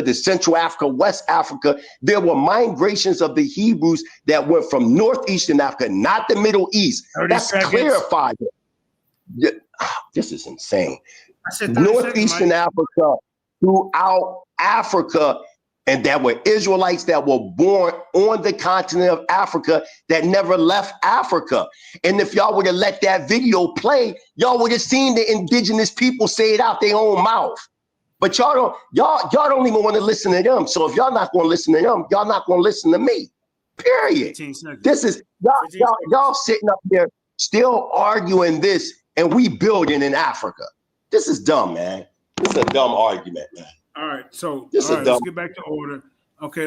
to Central Africa, West Africa. There were migrations of the Hebrews that went from Northeastern Africa, not the Middle East. That's clarified. Yeah, this is insane. Northeastern Africa, throughout Africa, and there were Israelites that were born on the continent of Africa that never left Africa. And if y'all would have let that video play, y'all would have seen the indigenous people say it out their own mouth. But y'all don't even want to listen to them. So if y'all not going to listen to them, y'all not going to listen to me. Period. This is y'all sitting up there still arguing this, and we building in Africa. This is dumb, man. This is a dumb argument, man. All right, so let's get back to order. Okay,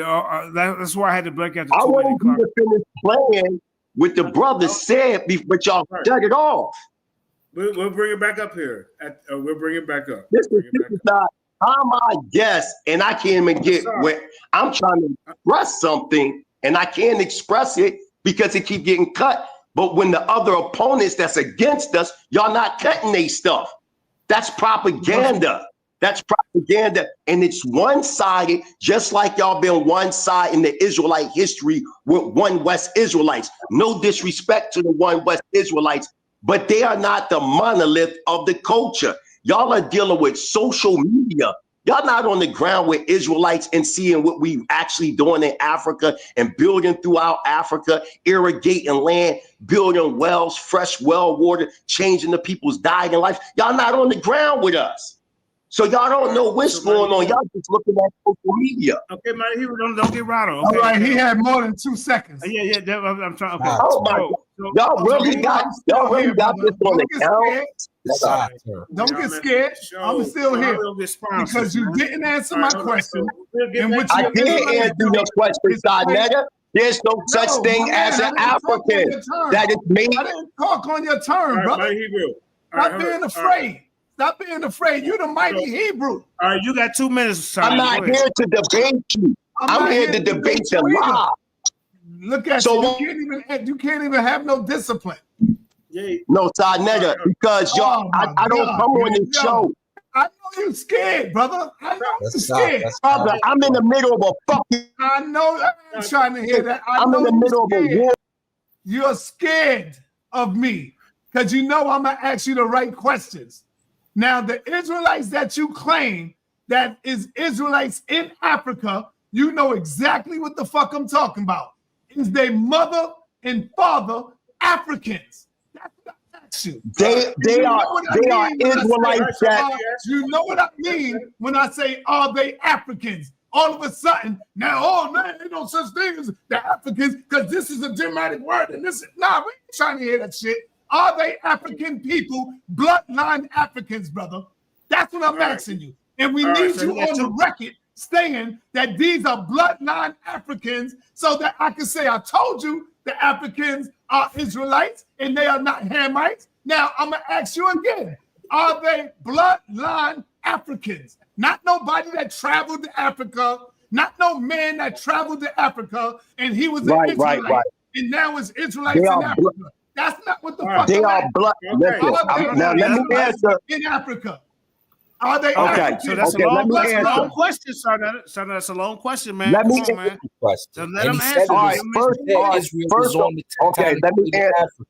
that's why I had to break out the 2 I want you to finish playing what the brother said, but y'all shut it off. We'll bring it back up here. We'll bring it back up. This is not how my guest, and I can't even get where I'm trying to express something, and I can't express it because it keep getting cut. But when the other opponents that's against us, y'all not cutting their stuff. That's propaganda. That's propaganda, and it's one-sided, just like y'all been one-sided in the Israelite history with One West Israelites. No disrespect to the One West Israelites, but they are not the monolith of the culture. Y'all are dealing with social media. Y'all not on the ground with Israelites and seeing what we actually doing in Africa and building throughout Africa, irrigating land, building wells, fresh well water, changing the people's diet and life. Y'all not on the ground with us. So y'all don't know what's going on. Y'all just looking at social media. Okay, man, don't get rattled. Okay, all right, he had more than 2 seconds. Yeah, I'm trying. Okay. Oh my God. Y'all really got this on the count. Don't get scared. I'm still here because you didn't answer my question. I did answer your question, sa.neter. There's no such thing as an African that is made. I didn't talk on your turn, brother. Stop being afraid. Stop being afraid. You're the mighty Hebrew. All right, you got 2 minutes. Sorry. I'm not here to debate you. I'm here to debate the law. Look at you. You can't even have no discipline. No, sa.neter, because y'all, I don't come on this show. I know you scared, brother. I know you scared. Brother, I'm in the middle of a fucking. I know. I'm trying to hear that. I'm in the middle of a war. You're scared of me because you know I'm gonna ask you the right questions. Now, the Israelites that you claim that is Israelites in Africa, you know exactly what the fuck I'm talking about. Is they mother and father Africans? That's what I ask you. They are Israelites that you know what I mean when I say are they Africans? All of a sudden, now, oh man, ain't no such thing as the Africans because this is a dramatic word and this is we ain't trying to hear that shit. Are they African people, bloodline Africans, brother? That's what I'm asking you. And we need you on the record saying that these are bloodline Africans so that I can say, I told you the Africans are Israelites and they are not Hamites. Now, I'm going to ask you again. Are they bloodline Africans? Not nobody that traveled to Africa, not no man that traveled to Africa and he was an Israelite and now is Israelites in Africa. That's not what the fuck. They are blood. Now let me answer. In Africa, are they? Okay. So that's a long question, sa.neter. So that's a long question, man. Let me answer the question. So let him answer. All right. First, okay. Let me answer.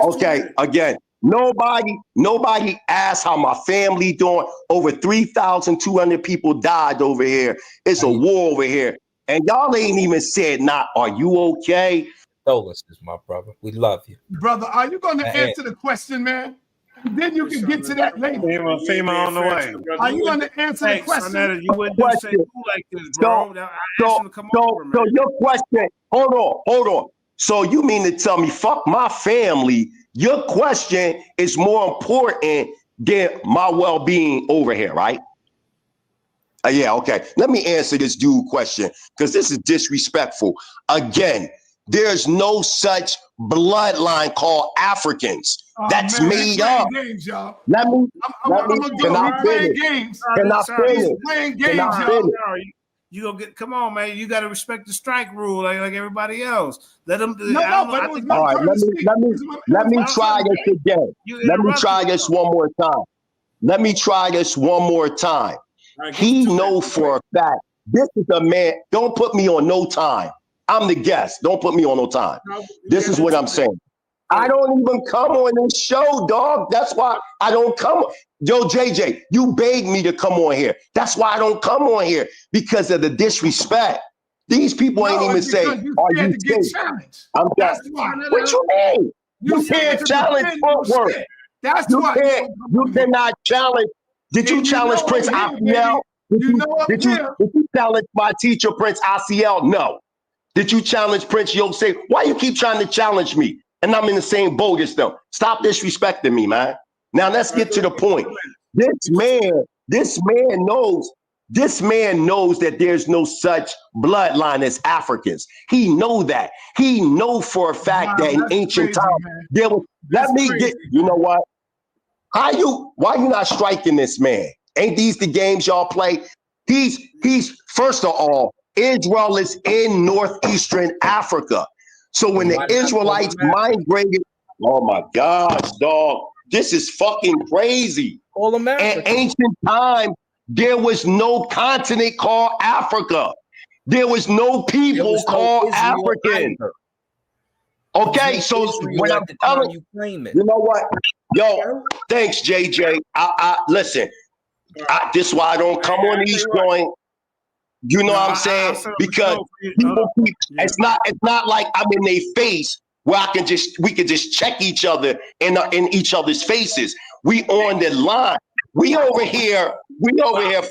Okay. Again, nobody asked how my family doing. Over 3,200 people died over here. It's a war over here, and y'all ain't even said, are you okay? Condolences, my brother. We love you. Brother, are you going to answer the question, man? And then you can get to that later. FEMA on the way. Are you going to answer the question? You wouldn't do say like this, bro. So your question, hold on. So you mean to tell me, fuck my family, your question is more important than my well-being over here, right? Yeah, okay. Let me answer this dude question because this is disrespectful. Again, there's no such bloodline called Africans. That's made up. Games, y'all. Let me finish. You gonna get? Come on, man. You got to respect the strike rule, like everybody else. Let them. All right. Let me try this again. Let me try this one more time. He knows for a fact, this is a man, don't put me on no time. I'm the guest. Don't put me on no time. This is what I'm saying. I don't even come on this show, dog. That's why I don't come. Yo, JJ, you begged me to come on here. That's why I don't come on here, because of the disrespect. These people ain't even say, "Are you safe?" I'm just. What you mean? You can't challenge footwork. That's you why can't. You cannot challenge. Did you challenge Prince ACL? Did you challenge my teacher, Prince ACL? No. Did you challenge Prince Yosef? Why you keep trying to challenge me? And I'm in the same boat as them. Stop disrespecting me, man. Now let's get to the point. This man knows that there's no such bloodline as Africans. He know that. He know for a fact that in ancient times there was. Let me get. You know what? Why you not striking this man? Ain't these the games y'all play? He's first of all, Israel is in northeastern Africa. So when the Israelites migrated, oh my gosh, dog, this is fucking crazy. All America. In ancient times, there was no continent called Africa. There was no people called African. Okay, so when I'm telling you, you know what? Yo, thanks, JJ. I listen. This is why I don't come on these joints. You know what I'm saying? Because people keep, it's not like I'm in their face where we can just check each other in each other's faces. We on the line. We over here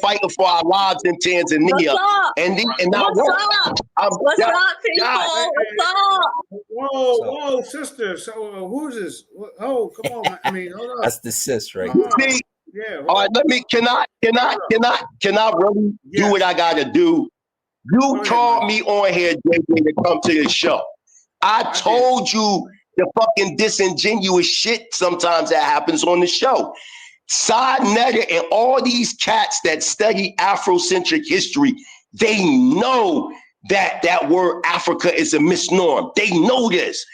fighting for our lives in Tanzania. What's up, people? What's up? Whoa, sister. So who's this? Oh, come on. I mean, hold on. That's the sis, right? See, yeah. All right, can I really do what I gotta do? You called me on here, JJ, to come to the show. I told you the fucking disingenuous shit sometimes that happens on the show. sa.neter and all these cats that study Afrocentric history, they know that word Africa is a misnomer. They know this.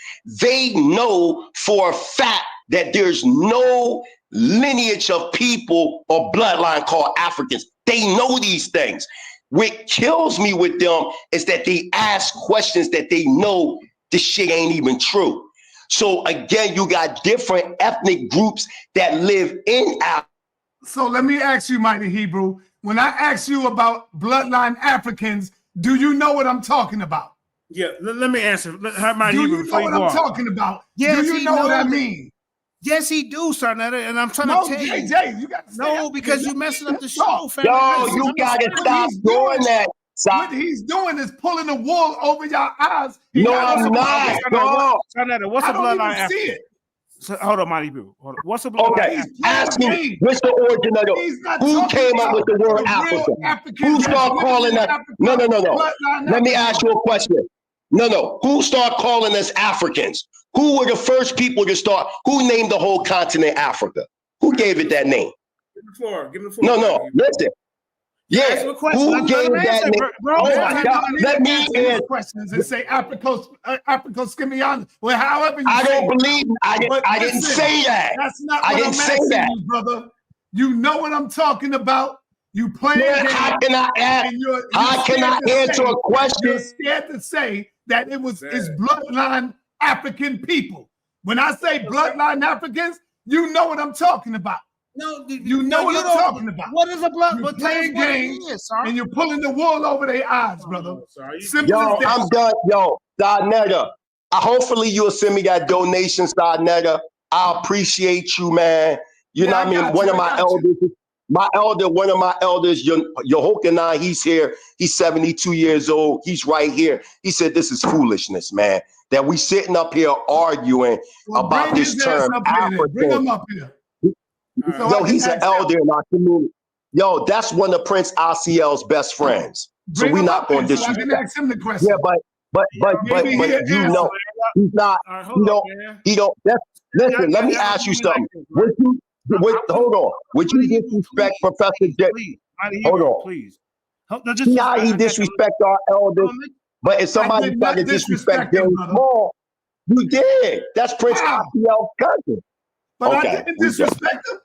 They know for a fact that there's no lineage of people or bloodline called Africans. They know these things. What kills me with them is that they ask questions that they know this shit ain't even true. So again, you got different ethnic groups that live in Africa. So let me ask you, Mighty Hebrew, when I ask you about bloodline Africans, do you know what I'm talking about? Yeah, let me answer. Do you know what I'm talking about? Yes, do you know what I mean? Yes, he do, sa.neter, and I'm trying to tell you. JJ, you got to no, because you messing up the show, fam. Yo, you gotta stop doing that. What he's doing is pulling the wool over your eyes. No, I'm not. sa.neter, what's a bloodline African? So, hold on, Mighty Boo. Hold on. What's a bloodline? Okay, ask me. What's the origin of the? Who came up with the word Africa? Who started calling us? No. Let me ask you a question. No. Who started calling us Africans? Who were the first people to start? Who named the whole continent Africa? Who gave it that name? Give him the floor. No. Listen. Yeah. Who gave that name? Oh my God. Let me answer questions and say Africa Skimian. Well, however you I don't believe. I didn't say that. That's not what I'm asking you, brother. You know what I'm talking about. You playing games. How can I ask? How can I answer a question? You're scared to say that it's bloodline African people. When I say bloodline Africans, you know what I'm talking about. No, you know what I'm talking about. What is a blood? You're playing games and you're pulling the wool over their eyes, brother. Yo, I'm done. Yo, sa.neter. Hopefully you'll send me that donation, sa.neter. I appreciate you, man. You know what I mean? One of my elders, Yehokanai, he's here. He's 72 years old. He's right here. He said, this is foolishness, man. That we sitting up here arguing about this term. Bring him up here. Yo, he's an elder in our community. Yo, that's one of Prince ACL's best friends. So we're not going to disrespect. I can ask him the question. Yeah, but you know, he's not. He don't. Listen, let me ask you something. Hold on. Would you disrespect Professor J? Hold on. Please. See how he disrespect our elders? But if somebody tried to disrespect James Small, you did. That's Prince ACL's cousin. But I didn't disrespect him.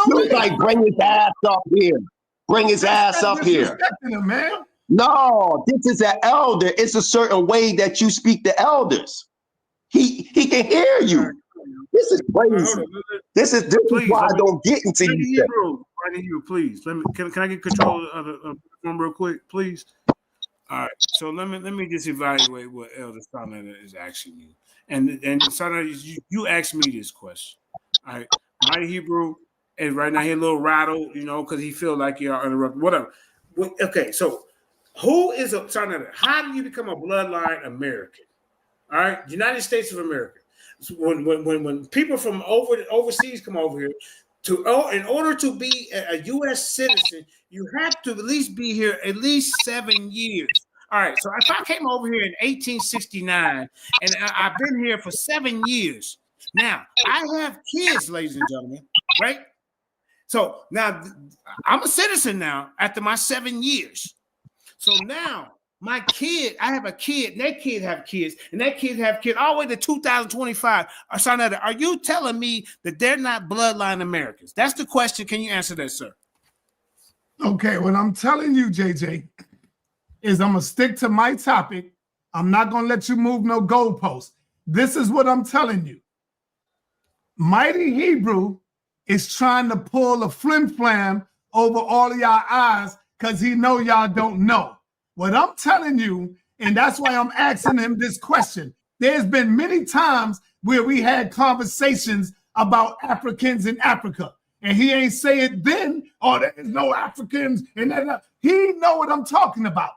You like bring his ass up here. bring his ass up here. Him, man. No, this is an elder. It's a certain way that you speak to elders. He can hear you. This is crazy. This is why I don't get into you. Right in you, please. Can I get control of the room real quick, please? All right. So let me just evaluate what Elder sa.neter is asking you. And sa.neter, you asked me this question. All right. Mighty Hebrew, and right now he a little rattled, because he feel like you're interrupted. Whatever. Okay. So who is a sa.neter? How do you become a bloodline American? All right. United States of America. So when people from overseas come over here, in order to be a U.S. citizen, you have to at least be here at least 7 years. All right. So if I came over here in 1869 and I've been here for 7 years, now I have kids, ladies and gentlemen, right? So now I'm a citizen now after my 7 years. So now my kid, I have a kid, and that kid have kids, and that kid have kids all the way to 2025. sa.neter, are you telling me that they're not bloodline Americans? That's the question. Can you answer that, sir? Okay, what I'm telling you, JJ, is I'm going to stick to my topic. I'm not going to let you move no goalposts. This is what I'm telling you. Mighty Hebrew is trying to pull a flim-flam over all of y'all eyes because he know y'all don't know. What I'm telling you, and that's why I'm asking him this question. There's been many times where we had conversations about Africans in Africa, and he ain't say it then, there's no Africans, and that. He know what I'm talking about.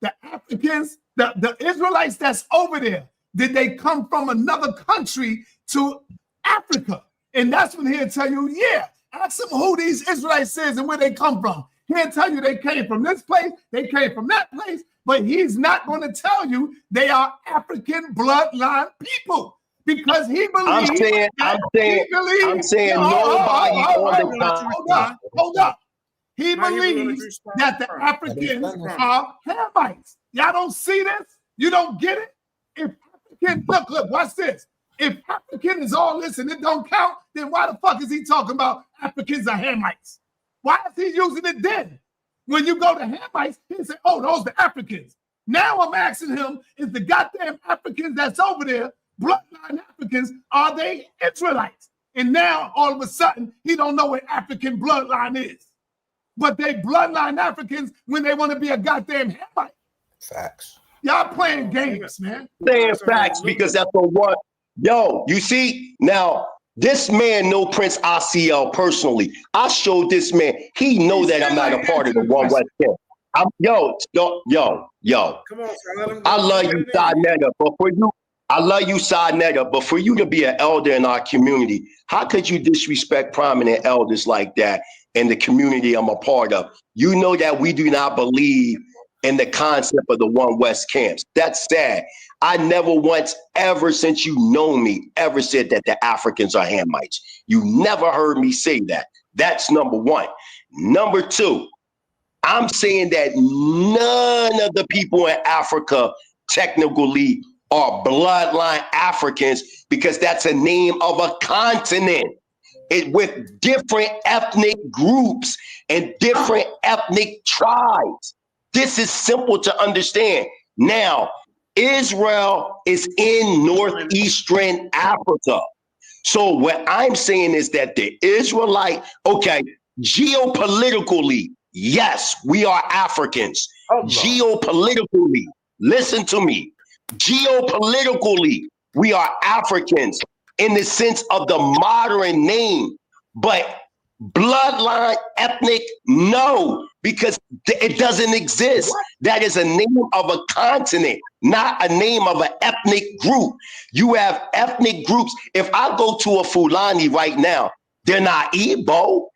The Africans, the Israelites that's over there, did they come from another country to Africa? And that's when he'll tell you, yeah, ask him who these Israelites is and where they come from. He'll tell you they came from this place, they came from that place, but he's not going to tell you they are African bloodline people because he believes. I'm saying nobody on the continent. Hold up. He believes that the Africans are Hamites. Y'all don't see this? You don't get it? If African, look, watch this. If African is all this and it don't count, then why the fuck is he talking about Africans are Hamites? Why is he using it then? When you go to Hamites, he say, oh, those are the Africans. Now I'm asking him, is the goddamn Africans that's over there, bloodline Africans, are they Israelites? And now all of a sudden, he don't know what African bloodline is. But they bloodline Africans when they want to be a goddamn Hamite. Facts. Y'all playing games, man. Saying facts because that's the one. Yo, you see, now, this man know Prince ICL personally. I showed this man. He know that I'm not a part of the One West Camp. Yo. Come on, sir. I love you, sa.neter, but for you, I love you, sa.neter, but for you to be an elder in our community, how could you disrespect prominent elders like that in the community I'm a part of? You know that we do not believe in the concept of the One West camps. That's sad. I never once, ever since you know me, ever said that the Africans are Hamites. You never heard me say that. That's number one. Number two, I'm saying that none of the people in Africa technically are bloodline Africans because that's a name of a continent with different ethnic groups and different ethnic tribes. This is simple to understand. Now, Israel is in northeastern Africa. So what I'm saying is that the Israelite, geopolitically, yes, we are Africans. Geopolitically, listen to me. Geopolitically, we are Africans in the sense of the modern name, but bloodline, ethnic, no, because it doesn't exist. That is a name of a continent, not a name of an ethnic group. You have ethnic groups. If I go to a Fulani right now, they're not Igbo.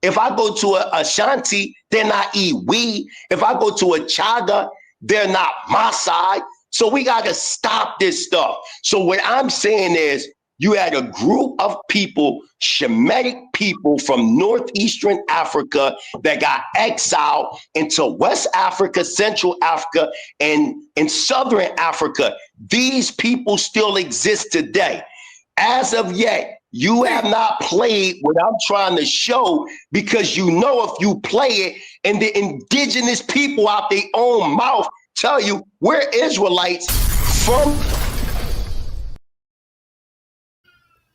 If I go to a Ashanti, they're not Iwi. If I go to a Chaga, they're not Maasai. So we got to stop this stuff. So what I'm saying is, you had a group of people, Shemitic people from northeastern Africa that got exiled into West Africa, Central Africa, and in Southern Africa. These people still exist today. As of yet, You have not played what I'm trying to show, because you know if you play it and the indigenous people out their own mouth tell you we're Israelites from,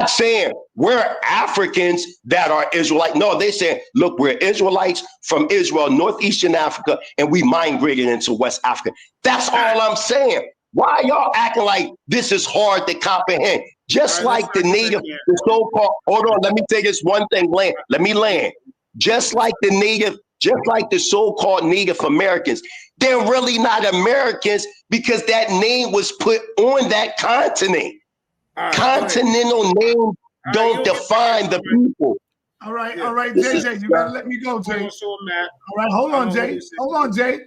saying we're Africans that are Israelite. No, they say, look, we're Israelites from Israel, northeastern Africa, and we migrated into West Africa. That's all I'm saying. Why y'all acting like this is hard to comprehend? Just like the native, the so-called, hold on, let me say this one thing, let me land. Just like the native, just like the so-called Native Americans, they're really not Americans because that name was put on that continent. Continental names don't define the people. All right, JJ, you gotta let me go, Jay. All right, hold on, Jay.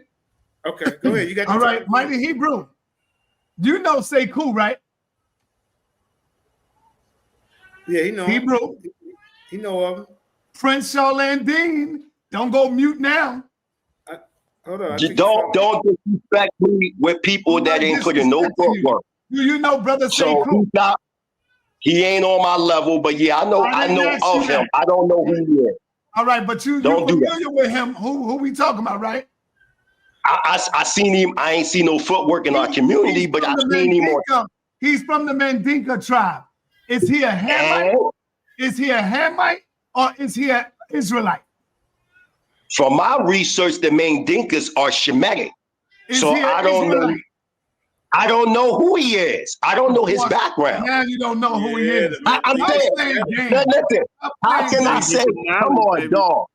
Okay, go ahead. You got. All right, Mighty Hebrew. You know Sekou, right? Yeah, he know Hebrew. He know of him. Prince Charlandine. Don't go mute now. Hold on. Don't disrespect me with people that ain't putting no footwork. Do you know Brother Sekou? He ain't on my level, but yeah, I know of him. I don't know who he is. All right, but you're familiar with him. Who we talking about, right? I seen him. I ain't seen no footwork in our community, but I seen him on. He's from the Mandinka tribe. Is he a Hamite? Is he a Hamite or is he an Israelite? From my research, the Mandinkas are Shemitic. So I don't know. I don't know who he is. I don't know his background. Now you don't know who he is. I'm saying, listen, how can I say, come on, dog?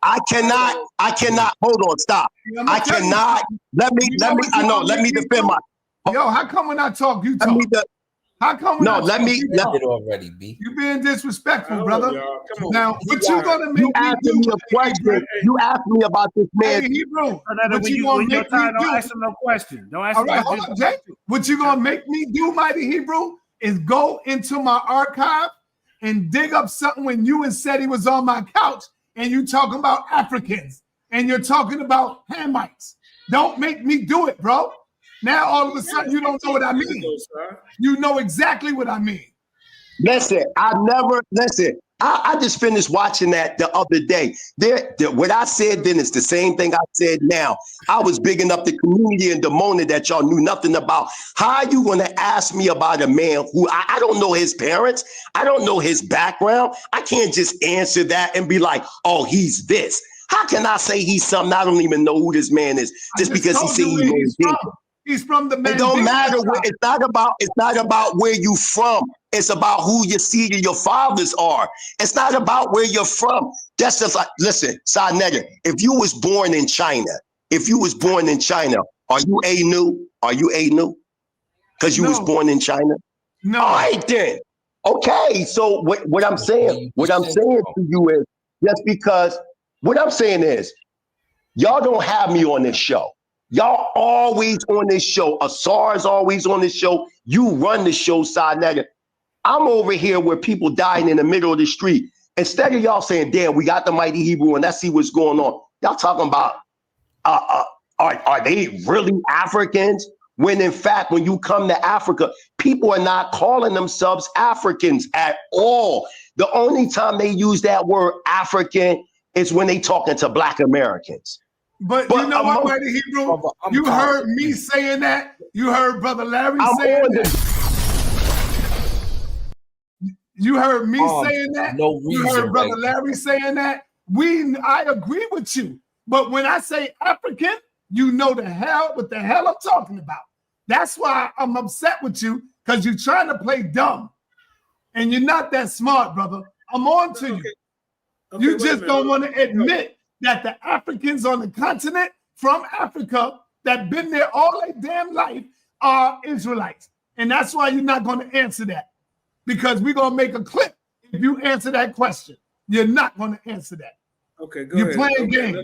I cannot, hold on, stop. I cannot, let me defend my. Yo, how come when I talk, you talk? How come when let me already, B. You being disrespectful, brother. Now, what you gonna make me do? Me a question. You asked me about this man. Hey, Hebrew, what you gonna make me do? Don't ask him no question. Don't ask him. All right, hold on, Jay. What you gonna make me do, Mighty Hebrew, is go into my archive and dig up something when you and said he was on my couch and you talking about Africans and you're talking about Hamites. Don't make me do it, bro. Now all of a sudden you don't know what I mean. You know exactly what I mean. Listen, I just finished watching that the other day. What I said then is the same thing I said now. I was bigging up the community and demanding that y'all knew nothing about. How are you going to ask me about a man who I don't know his parents? I don't know his background. I can't just answer that and be like, oh, he's this. How can I say he's something? I don't even know who this man is just because he said he's He's from the Mandinka. It don't matter. It's not about where you from. It's about who your seed of your fathers are. It's not about where you're from. That's just like, listen, sa.neter, if you was born in China, are you a new? Are you a new? Because you was born in China? No. All right then. Okay. So what I'm saying to you is just because what I'm saying is y'all don't have me on this show. Y'all always on this show. Asar is always on this show. You run the show, sa.neter. I'm over here where people dying in the middle of the street. Instead of y'all saying, damn, we got the Mighty Hebrew and let's see what's going on. Y'all talking about, are they really Africans? When in fact, when you come to Africa, people are not calling themselves Africans at all. The only time they use that word African is when they talking to Black Americans. But you know what, Mighty Hebrew? You heard me saying that. You heard Brother Larry saying that. You heard me saying that. No reason, you heard Brother Larry saying that. I agree with you. But when I say African, you know what the hell I'm talking about. That's why I'm upset with you, because you're trying to play dumb. And you're not that smart, brother. I'm on to you. Okay, you just don't want to admit that the Africans on the continent from Africa that been there all their damn life are Israelites. And that's why you're not going to answer that. Because we're going to make a clip if you answer that question. You're not going to answer that. Okay, go You're ahead. Playing games.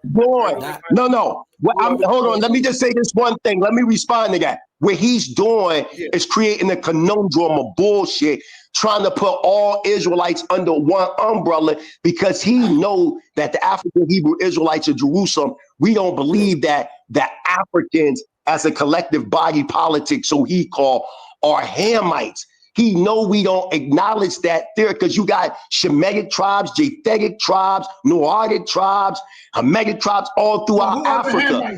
Boy, no. Hold on. Let me just say this one thing. Let me respond to that. What he's doing is creating a conundrum of bullshit, trying to put all Israelites under one umbrella because he know that the African Hebrew Israelites of Jerusalem, we don't believe that the Africans as a collective body politic, so he called, are Hamites. He know we don't acknowledge that there because you got Shemitic tribes, Japhetic tribes, Noahic tribes, Hamitic tribes all throughout Africa.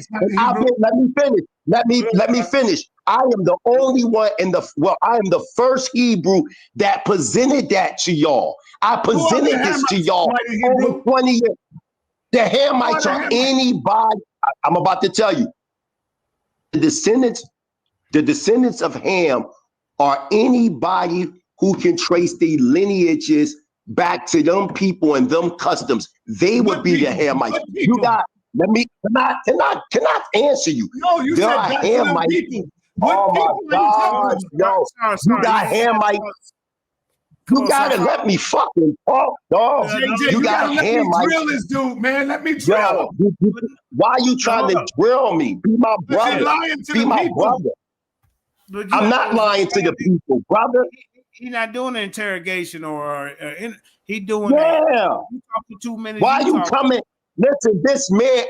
Let me finish. Let me finish. I am the only one I am the first Hebrew that presented that to y'all. I presented this to y'all over 20 years. The Hamites are anybody. I'm about to tell you. The descendants of Ham are anybody who can trace their lineages back to them people and them customs. They would be the Hamites. You got, cannot answer you. No, you there said are back Hamites. to Oh my God, yo, you got Hamites. You gotta let me fucking talk, dog. JJ, you got gotta let me drill this dude, man. Let me drill him. Why are you trying to drill me? Be my brother. Be my brother. I'm not lying to the people, brother. He's not doing an interrogation or he doing. Yeah. You talk for 2 minutes. Why you coming? Listen, this man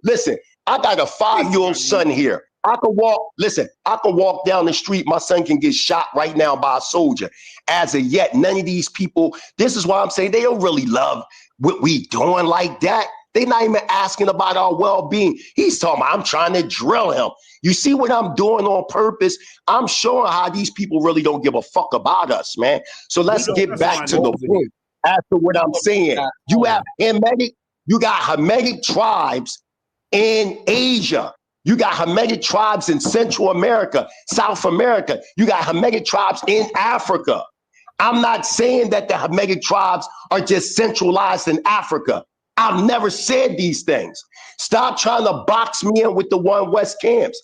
listen. I got a 5-year-old son here. I can walk down the street. My son can get shot right now by a soldier. As of yet, none of these people, this is why I'm saying they don't really love what we doing like that. They not even asking about our well-being. He's talking about, I'm trying to drill him. You see what I'm doing on purpose? I'm showing how these people really don't give a fuck about us, man. So let's get back to the point as to what I'm saying. You have you got Hamitic tribes in Asia. You got Hamitic tribes in Central America, South America. You got Hamitic tribes in Africa. I'm not saying that the Hamitic tribes are just centralized in Africa. I've never said these things. Stop trying to box me in with the One West camps.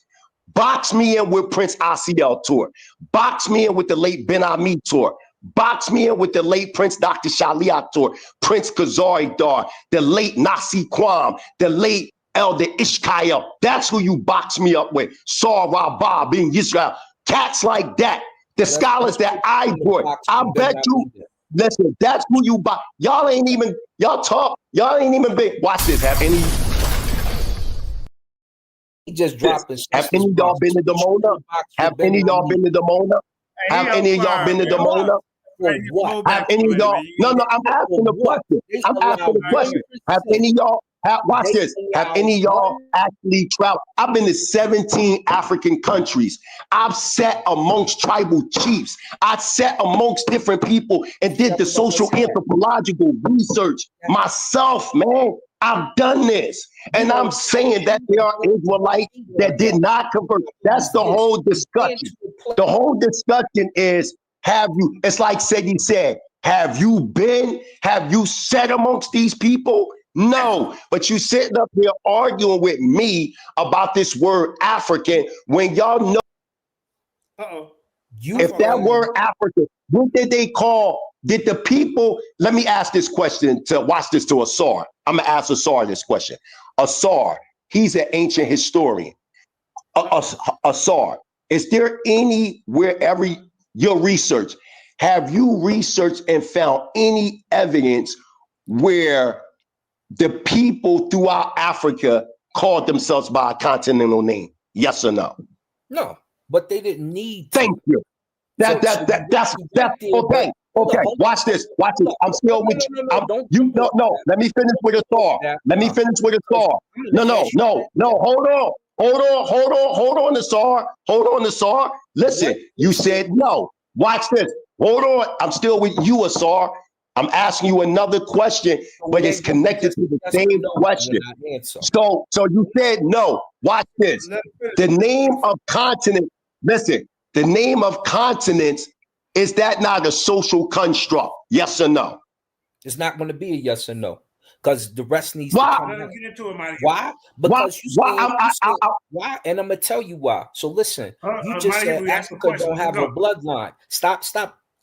Box me in with Prince Asiel Tour. Box me in with the late Ben Ami Tour. Box me in with the late Prince Dr. Shaliat Tour, Prince Kazari Dar, the late Nasi Kwam, the late Elder Ishkael. That's who you box me up with. Saw Rabah being Israel. Cats like that. The scholars that I brought. I bet you, listen, that's who you box. Y'all ain't even been. Watch this. Have any He just dropped his. Have any of y'all been to Demona? Have any of y'all been to Demona? Have any of y'all been to Demona? Have any of y'all? No, I'm asking the question. I'm asking the question. Have any of y'all? Watch this. Have any of y'all actually traveled? I've been to 17 African countries. I've sat amongst tribal chiefs. I sat amongst different people and did the social anthropological research myself, man. I've done this. And I'm saying that there are Israelites that did not convert. That's the whole discussion. The whole discussion is, it's like Segi said, have you sat amongst these people? No, but you sitting up here arguing with me about this word African when y'all know if that word African, what did the people, let me ask this question to Asar. I'm gonna ask Asar this question. Asar, he's an ancient historian. Asar, is there anywhere your research, have you researched and found any evidence where the people throughout Africa called themselves by a continental name? Yes or no? No, but they didn't need to. Thank you. That's okay. Okay, watch this. I'm still with you. No. Let me finish with a star. No. Hold on, Asar. Listen, you said no. Watch this. Hold on. I'm still with you, Asar. I'm asking you another question, but it's connected to the same question. So you said no. Watch this. The name of continent. Listen. The name of continents, is that not a social construct? Yes or no? It's not going to be a yes or no, because the rest needs why? To come out. Why? Because why? And I'm going to tell you why. So listen, you just said Africa don't have a bloodline. Stop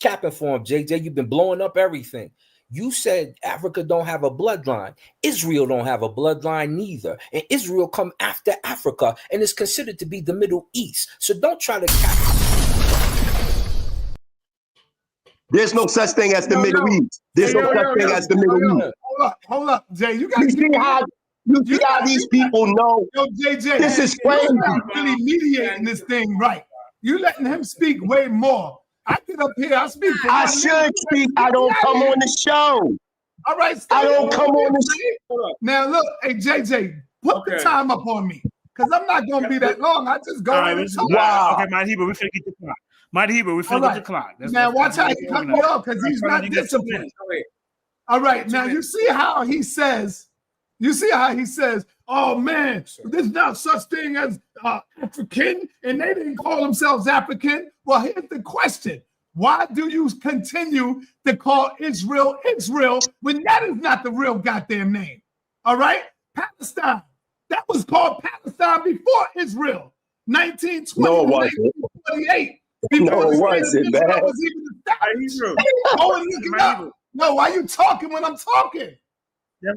capping for him, JJ. You've been blowing up everything. You said Africa don't have a bloodline. Israel don't have a bloodline neither. And Israel come after Africa and is considered to be the Middle East. So don't try to cap. There's no such thing as the Middle East. There's no such thing as the Middle East. Hold up, Jay. You see how these people know. Yo, JJ, this is crazy. You're not really mediating this thing right. You're letting him speak way more. I get up here, I speak. I should speak. I don't come on the show. All right, I don't come on the show. Now look, hey JJ, put the time up on me. Because I'm not going to be that long. I just go in and talk. Wow. Okay, Mighty Hebrew, we finna get the clock. Mighty Hebrew, we finna get the clock. Now watch how he cut me off because he's not disciplined. All right, now you see how he says, oh man, there's not such thing as African, and they didn't call themselves African. Well, here's the question. Why do you continue to call Israel Israel when that is not the real goddamn name? All right? Palestine. That was called Palestine before Israel. 1920, no, 1948. No, it wasn't, man. Was even Go and look it up. No, why are you talking when I'm talking?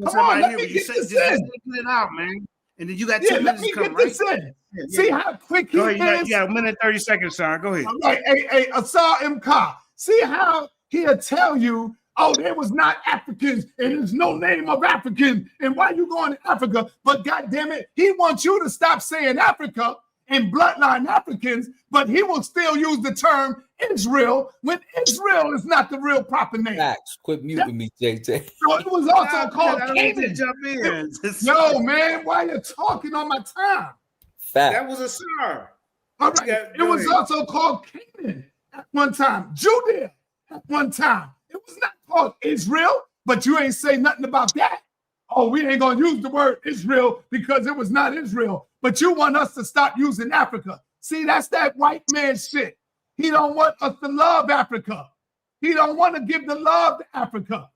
Come on, let me get this in. Get it out, man. And then you got 2 minutes to come, right? This in. Yeah. See how quick he is? You got 1 minute 30 seconds, son. Go ahead. All right, hey, Asar Mka. See how he'll tell you, oh, there was not Africans, and there's no name of African, and why you going to Africa? But goddamn it, he wants you to stop saying Africa and bloodline Africans, but he will still use the term Israel when Israel is not the real proper name. Facts. Quit muting me, JJ. So it was also called Canaan. Yo, man, why you talking on my time? Fact. That was a star. All right. It was also called Canaan at one time. Judea at one time. It was not called Israel, but you ain't say nothing about that. Oh, we ain't gonna use the word Israel because it was not Israel. But you want us to stop using Africa. See, that's that white man shit. He don't want us to love Africa. He don't want to give the love to Africa.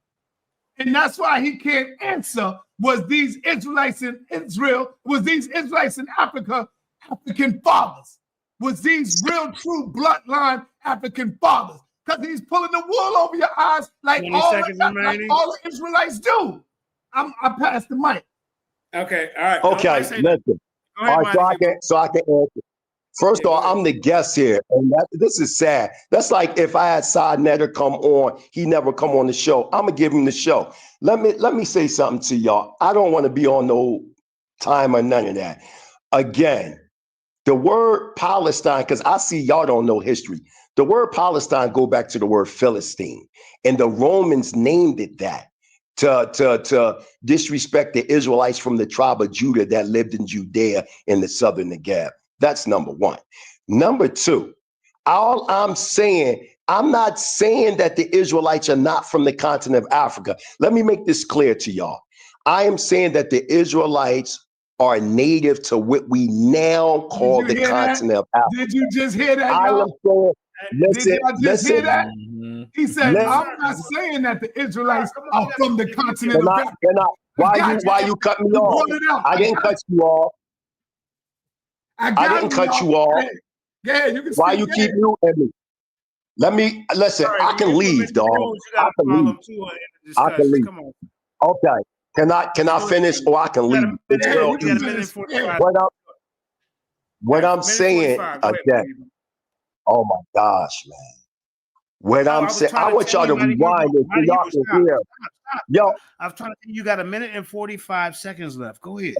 And that's why he can't answer, was these Israelites in Israel, was these Israelites in Africa African fathers? Was these real true bloodline African fathers? Because he's pulling the wool over your eyes like all the Israelites do. I passed the mic. Okay, all right. Okay, listen. All right, so I can answer. First of all, I'm the guest here, and this is sad. That's like if I had sa.neter come on, he never come on the show. I'm gonna give him the show. Let me say something to y'all. I don't want to be on no time or none of that. Again, the word Palestine, because I see y'all don't know history. The word Palestine go back to the word Philistine, and the Romans named it that to disrespect the Israelites from the tribe of Judah that lived in Judea in the southern Negev. That's number one. Number two, all I'm saying, I'm not saying that the Israelites are not from the continent of Africa. Let me make this clear to y'all. I am saying that the Israelites are native to what we now call the continent of Africa. Did you just hear that, y'all? Did y'all just hear that? He said, I'm not saying that the Israelites are from the continent of Africa. Why you cut me off? I didn't cut you off. I didn't cut you off. Why you keep muting me? Listen, I can leave, dog. I can leave. I can leave. Okay. Can I finish or I can leave? It's real easy. What I'm saying again. Oh my gosh, man. What I'm saying, I want y'all to rewind it so y'all can hear. Yo, I'm trying to think you got 1 minute and 45 seconds left. Go ahead.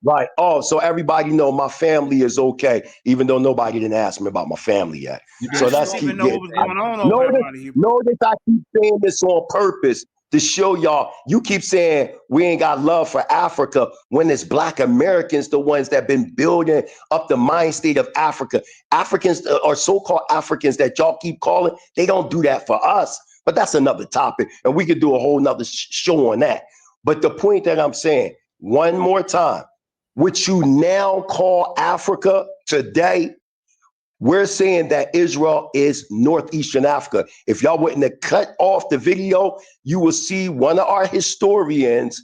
Right. Oh, so everybody know my family is okay, even though nobody didn't ask me about my family yet. So let's keep know what was going on. Notice I keep saying this on purpose to show y'all. You keep saying we ain't got love for Africa when it's Black Americans, the ones that been building up the mind state of Africa. Africans or so-called Africans that y'all keep calling, they don't do that for us. But that's another topic, and we could do a whole nother show on that. But the point that I'm saying, one more time, what you now call Africa today, we're saying that Israel is Northeastern Africa. If y'all wouldn't have cut off the video, you will see one of our historians,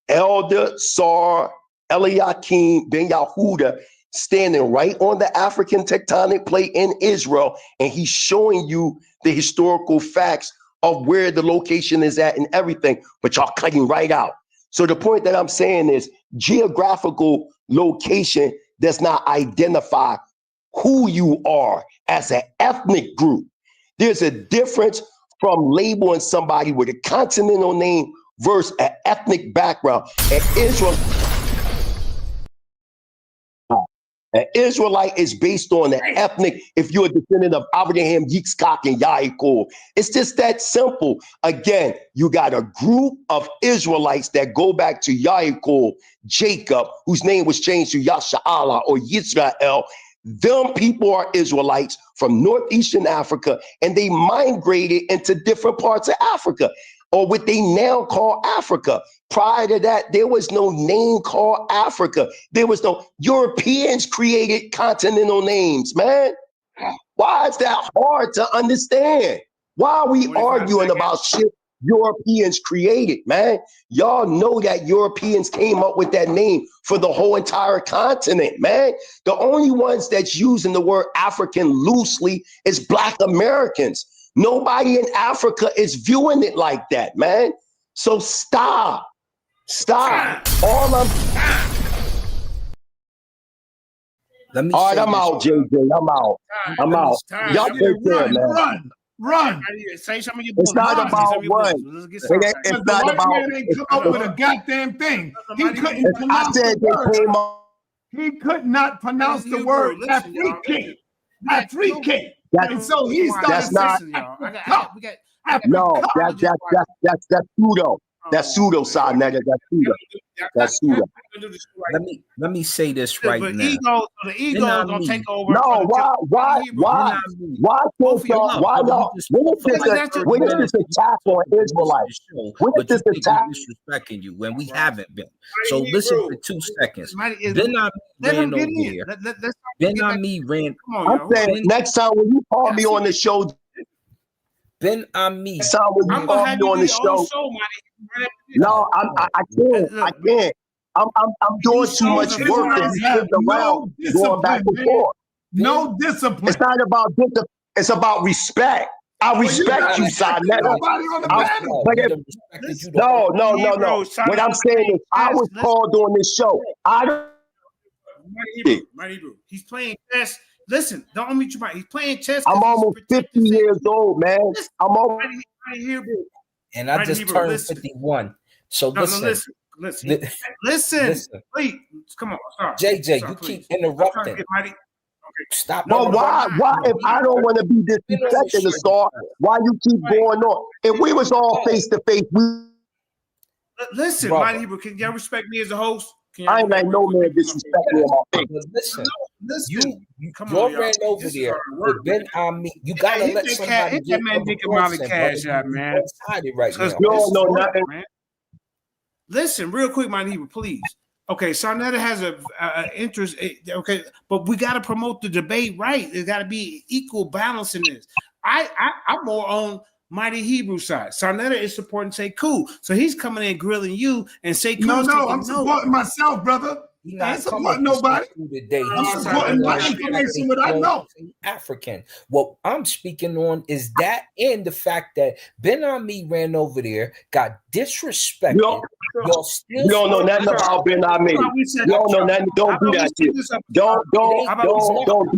Elder Sar Eliakim Ben Yahuda, standing right on the African tectonic plate in Israel, and he's showing you the historical facts of where the location is at and everything, but y'all cutting right out. So the point that I'm saying is geographical location does not identify who you are as an ethnic group. There's a difference from labeling somebody with a continental name versus an ethnic background. And Israel An Israelite is based on the ethnic, if you're a descendant of Abraham, Yitzchak, and Yaakov. It's just that simple. Again, you got a group of Israelites that go back to Yaakov, Jacob, whose name was changed to Yasha'Allah or Yisrael. Them people are Israelites from northeastern Africa, and they migrated into different parts of Africa, or what they now call Africa. Prior to that, there was no name called Africa. There was no Europeans created continental names, man. Why is that hard to understand? Why are we arguing about shit Europeans created, man? Y'all know that Europeans came up with that name for the whole entire continent, man. The only ones that's using the word African loosely is Black Americans. Nobody in Africa is viewing it like that, man. So stop. All I'm. All right, I'm out, JJ. I'm out. Y'all take care, man. Run. Say some of your It's not about one. It's not about. Ain't come up with a goddamn thing. He couldn't pronounce the word. He could not pronounce the word African. African. And so he started. That's not. No, that's pseudo. That's pseudo, sa.neter. That's pseudo. Let me say this right now. The ego gonna take over. No, why y'all? When is this attack on Israelites? When is this attack? Disrespecting you when we haven't been. So listen for 2 seconds. Ben ran over here. Ben Ami ran. I'm saying next time when you call me on the show. Ben Ami. I'm gonna have you on the show. No, I can't. I'm doing too much work to be sitting around going back and forth. No discipline. It's not about discipline. It's about respect. I respect you, sa.neter. No. What I'm saying is, I was called on this show. He's playing chess. Listen, don't meet you. He's playing chess. I'm almost 50 years old, man. I'm almost. And I just turned 51. So listen. Please, come on. Sorry. JJ, you keep interrupting. Stop. But why? If I don't want to be disrespected, Asar, why you keep going on? If we was all face to face, listen, Mighty Hebrew, can y'all respect me as a host? I ain't like no man disrespect me on my face. Listen, you ran over there with Ben Ami. You gotta let somebody get that big amount of cash out, man. Right now. You don't know nothing. Listen, real quick, Mighty Hebrew, please. Okay, sa.neter has a interest. Okay, but we got to promote the debate, right? There's got to be equal balance in this. I'm more on Mighty Hebrew side. sa.neter is supporting Say Cool, so he's coming in grilling you and Say Cool. No, I'm supporting myself, brother. I ain't supporting nobody. Today. I'm supporting my information, what I know. African. What I'm speaking on is that, and the fact that Ben Ami ran over there, got disrespected. You don't know nothing about Ben Ami. You don't know nothing. Don't do that shit. Don't do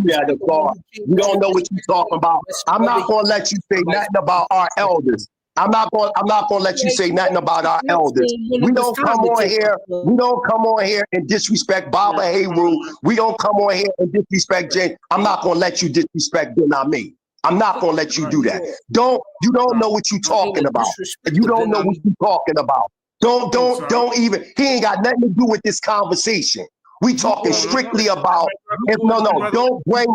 that, Asar. You don't know what you're talking about. I'm not gonna let you say nothing about our elders. I'm not gonna let you say nothing about our elders. We don't come on here and disrespect Baba Heru. We don't come on here and disrespect Jane. I'm not gonna let you disrespect Ben Ami. I'm not gonna let you do that. You don't know what you're talking about. You don't know what you're talking about. Don't even. He ain't got nothing to do with this conversation. We talking strictly about. Don't bring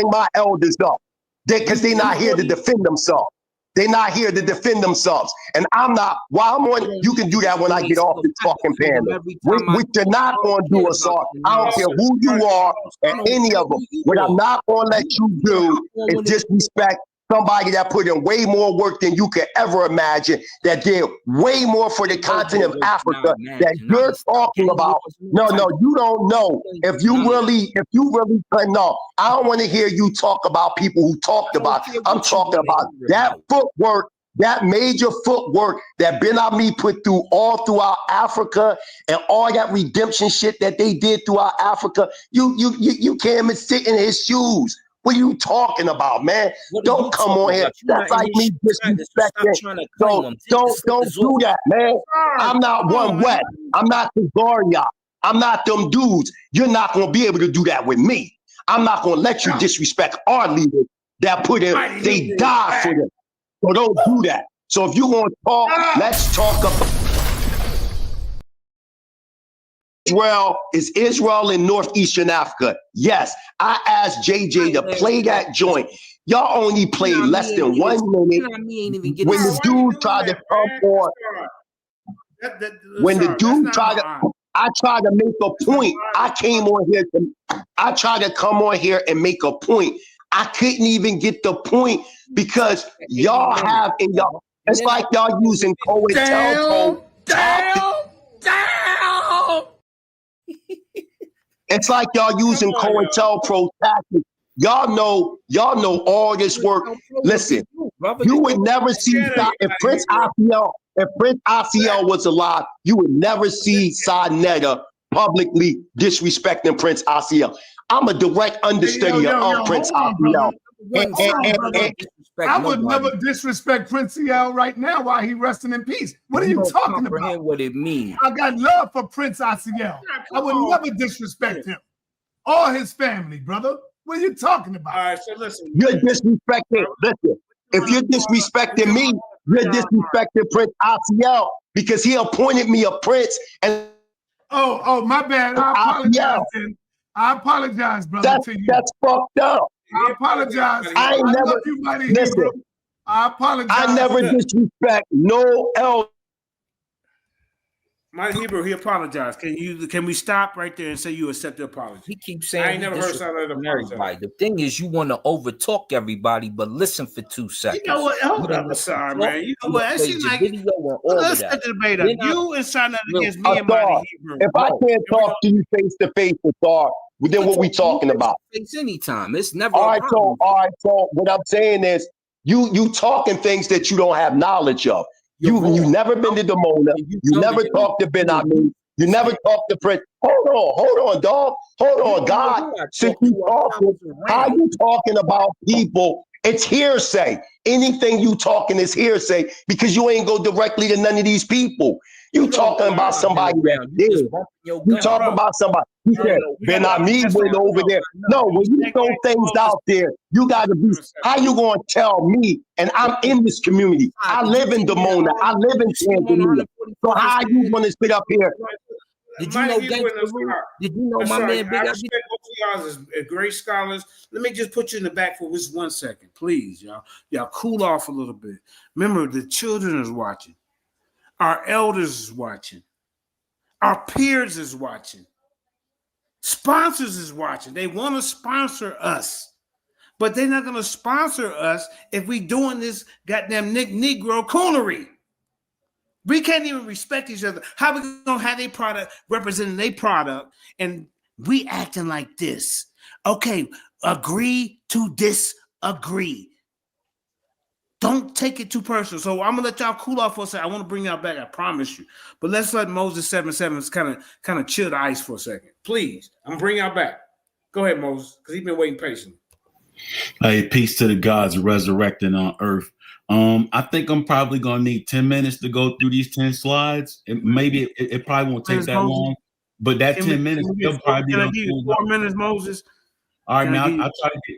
my elders up, because they're not here to defend themselves. They're not here to defend themselves. And I'm not. While I'm on, you can do that when I get off this fucking panel. What you're not going to do, Asar, I don't care who you are and any of them. What I'm not going to let you do is disrespect somebody that put in way more work than you could ever imagine, that did way more for the continent of Africa that you're talking about. No, you don't know. If you really, no, I don't want to hear you talk about people who talked about it. I'm talking about that footwork, that major footwork that Ben Ami put through all throughout Africa, and all that redemption shit that they did throughout Africa. You can't even sit in his shoes. What are you talking about, man? Don't come on here. That's like me disrespecting. Don't do that, man. I'm not one wet. I'm not Tazariak. I'm not them dudes. You're not going to be able to do that with me. I'm not going to let you disrespect our leaders that put in, they died for them. So don't do that. So if you're going to talk, let's talk about Israel. Is Israel in Northeastern Africa? Yes. I asked JJ to play that joint. Y'all only played less than 1 minute when the dude tried to come on. When the dude tried to, I tried to make a point. I tried to come on here and make a point. I couldn't even get the point because y'all have in y'all. It's like y'all using COINTELPRO. It's like y'all using COINTELPRO tactics. Y'all know all this work. Listen, you would never see if Prince Asiel was alive, you would never see sa.neter publicly disrespecting Prince Asiel. I'm a direct understudy of Prince Asiel. I would never disrespect Prince Asiel right now while he resting in peace. What are you talking about? What it means? I got love for Prince Asiel. I would never disrespect him or his family, brother. What are you talking about? All right, so listen. You're disrespecting. Listen, if you're disrespecting me, you're disrespecting Prince Asiel because he appointed me a prince. And my bad. I apologize, brother. That's fucked up. I apologize. I never. Listen, I apologize. I never disrespect no elder. My Hebrew, he apologized. Can we stop right there and say you accept the apology? He keeps saying I ain't never heard something like everybody. The thing is, you want to overtalk everybody, but listen for 2 seconds. You know what? Hold up, sorry, man. You know what? It seems like let's set the debate up. You and sa.neter against me and my Hebrew. If I can't talk to you face to face, Asar, then what we talking about? Face anytime. It's never. All right. So what I'm saying is, you talking things that you don't have knowledge of. You never been to Demona. You never talked to Ben Amin. You never talked to Prince. Hold on, dog. Hold on, God. Since you talking, how you talking about people? It's hearsay. Anything you talking is hearsay because you ain't go directly to none of these people. You talking about somebody that did. You talking about somebody. You said Ben Amin went over there. No, when you throw things out there, you got to be. How you gonna tell me? And I'm in this community. I live in Demona. I live in Tanzania. So how you gonna sit up here? Did you know Did you know my man Big? I respect both of y'all as great scholars. Let me just put you in the back for just 1 second, please, y'all. Y'all cool off a little bit. Remember, the children is watching. Our elders is watching. Our peers is watching. Sponsors is watching. They want to sponsor us, but they're not going to sponsor us if we doing this goddamn Negro coonery. We can't even respect each other. How we going to have their product representing their product and we acting like this? Okay, agree to disagree. Don't take it too personal. So I'm gonna let y'all cool off for a second. I want to bring y'all back, I promise you. But let's let Moses 7-7 kind of chill the ice for a second. Please. I'm gonna bring y'all back. Go ahead, Moses, because he's been waiting patiently. Hey, peace to the gods resurrecting on earth. I think I'm probably gonna need 10 minutes to go through these 10 slides. It probably won't take that long, but that 10 minutes will probably be 4 minutes, Moses. All right, now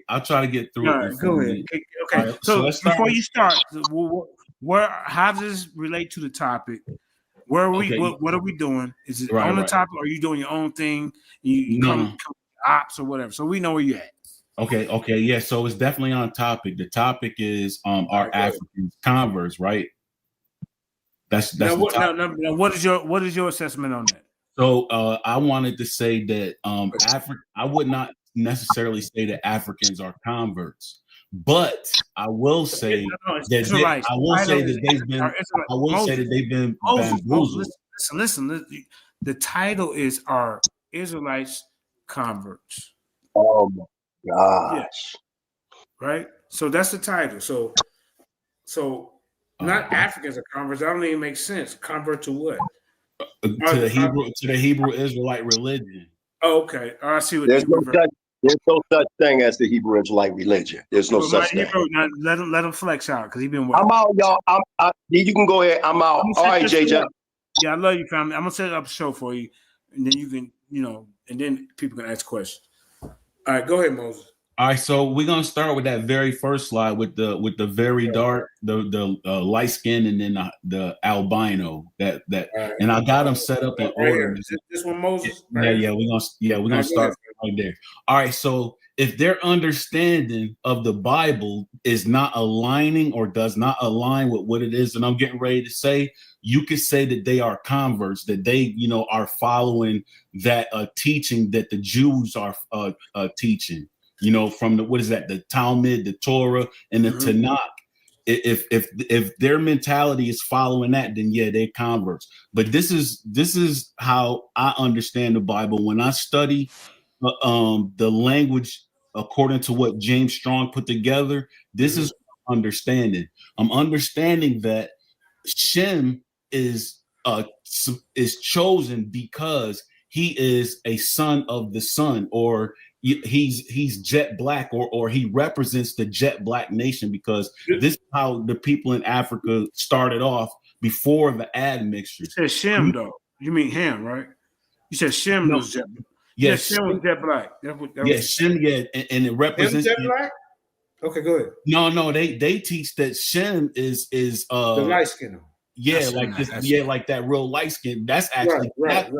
I'll try to get through. All right, go ahead. Okay, right, so before you start, how does this relate to the topic? Where are we? Okay. What are we doing? Is it on the topic, or are you doing your own thing? You come ops or whatever, so we know where you're at. Okay, yeah. So it's definitely on topic. The topic is our African converts, right? That's now, what is your assessment on that? So I wanted to say that I would not necessarily say that Africans are converts, but I will say that they've been bamboozled. Listen. The title is "Are Israelites Converts?" Oh my gosh! Yes. Right. So that's the title. So not Africans are converts. That don't even make sense. Convert to what? To the Hebrew Israelite religion. Oh, okay. I see what there's no such thing as the Hebrew Israelite religion. There's no such thing. Let him flex out because he's been waiting. I'm out, y'all. You can go ahead. I'm out. All right, JJ. Yeah, I love you, family. I'm gonna set up a show for you. and then you can, and then people can ask questions. All right, go ahead, Moses. All right, so we're gonna start with that very first slide with the very dark, the light skin, and then the albino. That right. And I got them set up in order. This one, Moses. Yeah, we're gonna start right there. All right, so if their understanding of the Bible is not aligning or does not align with what it is that I'm getting ready to say, you could say that they are converts, that they, are following that teaching that the Jews are teaching. From the Talmud, the Torah, and the Tanakh. If their mentality is following that, then yeah, they're converts. But this is how I understand the Bible. When I study the language according to what James Strong put together, this is understanding. I'm understanding that Shem is chosen because he is a son of the sun, or he's jet black, or he represents the jet black nation, because this is how the people in Africa started off before the admixture. You said Shem, though. You mean Ham, right? You said Shem was jet black. Yes, Shem was jet black. Shem, and it represents jet black. Okay, go ahead. No, they teach that Shem is the light skin. Yeah, like that real light skin. That's actually right.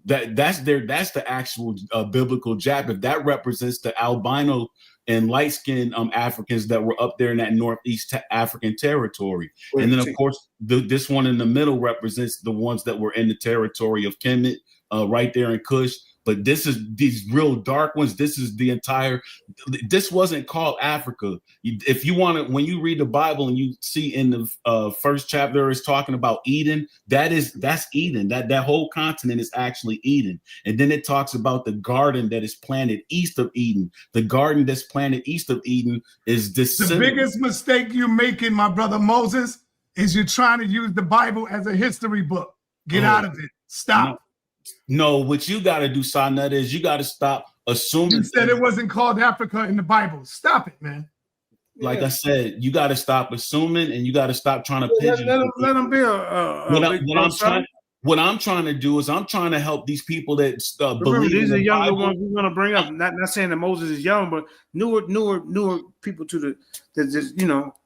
That's the actual biblical Japheth. That represents the albino and light skinned Africans that were up there in that Northeast African territory. And then of course this one in the middle represents the ones that were in the territory of Kemet, right there in Kush. But this is these real dark ones. This is the entire. This wasn't called Africa. If you want to, when you read the Bible and you see in the first chapter, it's talking about Eden. That's Eden. That whole continent is actually Eden. And then it talks about the garden that is planted east of Eden. The garden that's planted east of Eden is this. The biggest mistake you're making, my brother Moses, is you're trying to use the Bible as a history book. Get out of it. Stop. No, what you got to do, sa.neter, is you got to stop assuming. You said it wasn't called Africa in the Bible. Stop it, man. Like I said, you got to stop assuming, and you got to stop trying to pigeon. Let them be what I'm trying to do is I'm trying to help these people that believe. These are younger ones we're going to bring up. Not saying that Moses is young, but newer people to that just